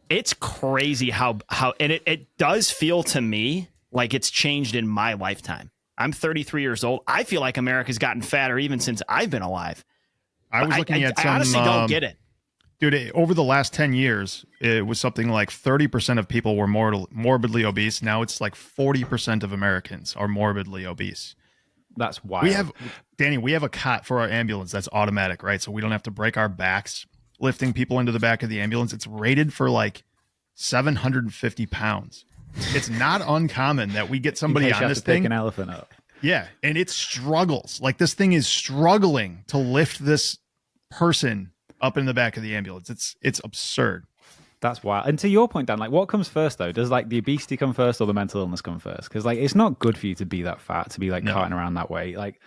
Speaker 1: it's crazy how, and it does feel to me like it's changed in my lifetime. I'm 33 years old. I feel like America's gotten fatter even since I've been alive.
Speaker 3: I was looking at some,
Speaker 1: I honestly don't get it.
Speaker 3: Dude, over the last 10 years, it was something like 30% of people were morbidly obese. Now it's like 40% of Americans are morbidly obese.
Speaker 2: That's wild.
Speaker 3: Danny, we have a cot for our ambulance that's automatic, right? So we don't have to break our backs lifting people into the back of the ambulance. It's rated for like 750 pounds. It's not uncommon that we get somebody on this thing.
Speaker 2: Pick an elephant up.
Speaker 3: Yeah, and it struggles. Like, this thing is struggling to lift this person up in the back of the ambulance. It's absurd.
Speaker 2: That's wild. And to your point, Dan, like what comes first though? Does like the obesity come first or the mental illness come first? Because like it's not good for you to be that fat, to be like carting around that way. Like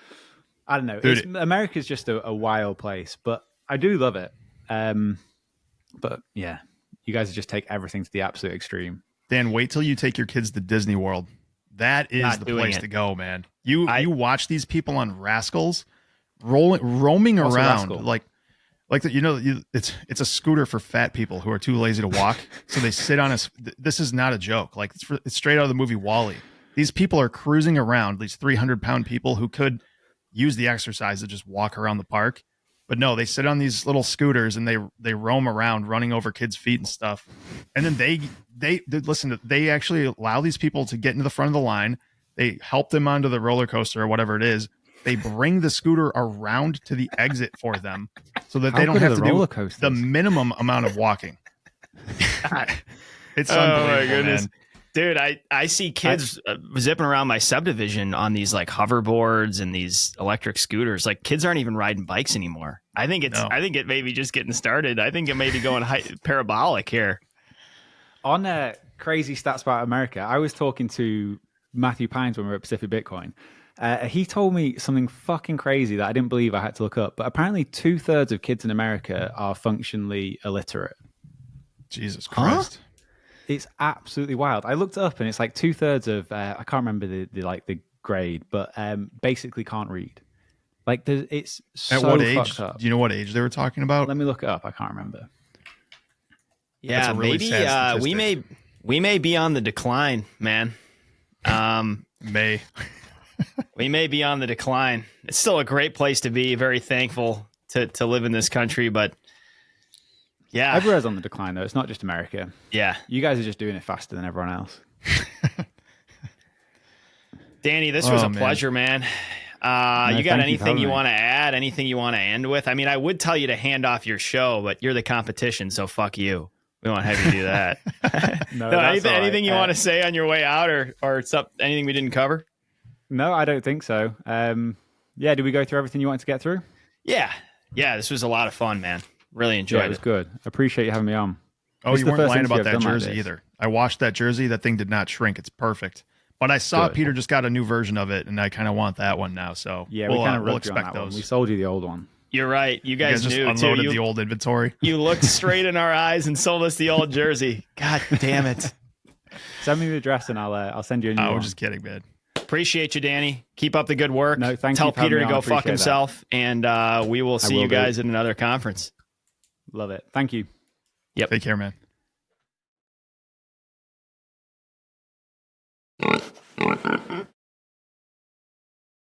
Speaker 2: I don't know. America's just a wild place, but I do love it. But yeah, you guys just take everything to the absolute extreme.
Speaker 3: Dan, wait till you take your kids to Disney World. That is the place to go, man. You watch these people on Rascals roaming around it's a scooter for fat people who are too lazy to walk. So they sit on this is not a joke. Like it's straight out of the movie WALL-E. These people are cruising around, these 300-pound people who could use the exercise to just walk around the park. But no, they sit on these little scooters and they roam around running over kids' feet and stuff. And then they actually allow these people to get into the front of the line. They help them onto the roller coaster or whatever it is. They bring the scooter around to the exit for them so that they don't have to do the minimum amount of walking. It's unbelievable, my goodness. Man.
Speaker 1: Dude, I see kids zipping around my subdivision on these like hoverboards and these electric scooters. Like kids aren't even riding bikes anymore. I think it may be just getting started. I think it may be going parabolic here.
Speaker 2: On crazy stats about America, I was talking to Matthew Pines when we were at Pacific Bitcoin. He told me something fucking crazy that I didn't believe. I had to look up. But apparently 2/3 of kids in America are functionally illiterate.
Speaker 3: Jesus Christ.
Speaker 2: Huh? It's absolutely wild. I looked it up and it's like 2/3 of, I can't remember the grade, but basically can't read. Like it's so
Speaker 3: at what age?
Speaker 2: Fucked up.
Speaker 3: Do you know what age they were talking about?
Speaker 2: Let me look it up. I can't remember.
Speaker 1: Yeah, really maybe we may be on the decline, man. We may be on the decline. It's still a great place to be. Very thankful to live in this country, but yeah,
Speaker 2: everywhere's on the decline though. It's not just America.
Speaker 1: Yeah,
Speaker 2: you guys are just doing it faster than everyone else.
Speaker 1: Danny, this was a pleasure, man. You got anything you want to add? Anything you want to end with? I mean, I would tell you to hand off your show, but you're the competition, so fuck you. We won't have you do that. No, anything you want to say on your way out, or anything we didn't cover?
Speaker 2: No, I don't think so. Yeah, did we go through everything you wanted to get through?
Speaker 1: Yeah. This was a lot of fun, man. Really enjoyed it.
Speaker 2: It was good. Appreciate you having me on.
Speaker 3: Oh, you weren't lying about that jersey either. I washed that jersey. That thing did not shrink. It's perfect. But I saw Peter just got a new version of it, and I kind of want that one now. So
Speaker 2: yeah, we'll expect those. We sold you the old one.
Speaker 1: You're right. You guys
Speaker 3: just
Speaker 1: knew
Speaker 3: unloaded the old inventory.
Speaker 1: You looked straight in our eyes and sold us the old jersey. God damn it!
Speaker 2: Send me the address, and I'll send you a new one.
Speaker 3: I'm just kidding, man.
Speaker 1: Appreciate you, Danny. Keep up the good work.
Speaker 2: No, thank
Speaker 1: Tell
Speaker 2: you.
Speaker 1: Peter to go fuck himself, and we will see you guys at another conference.
Speaker 2: Love it. Thank you.
Speaker 1: Yep.
Speaker 3: Take care, man.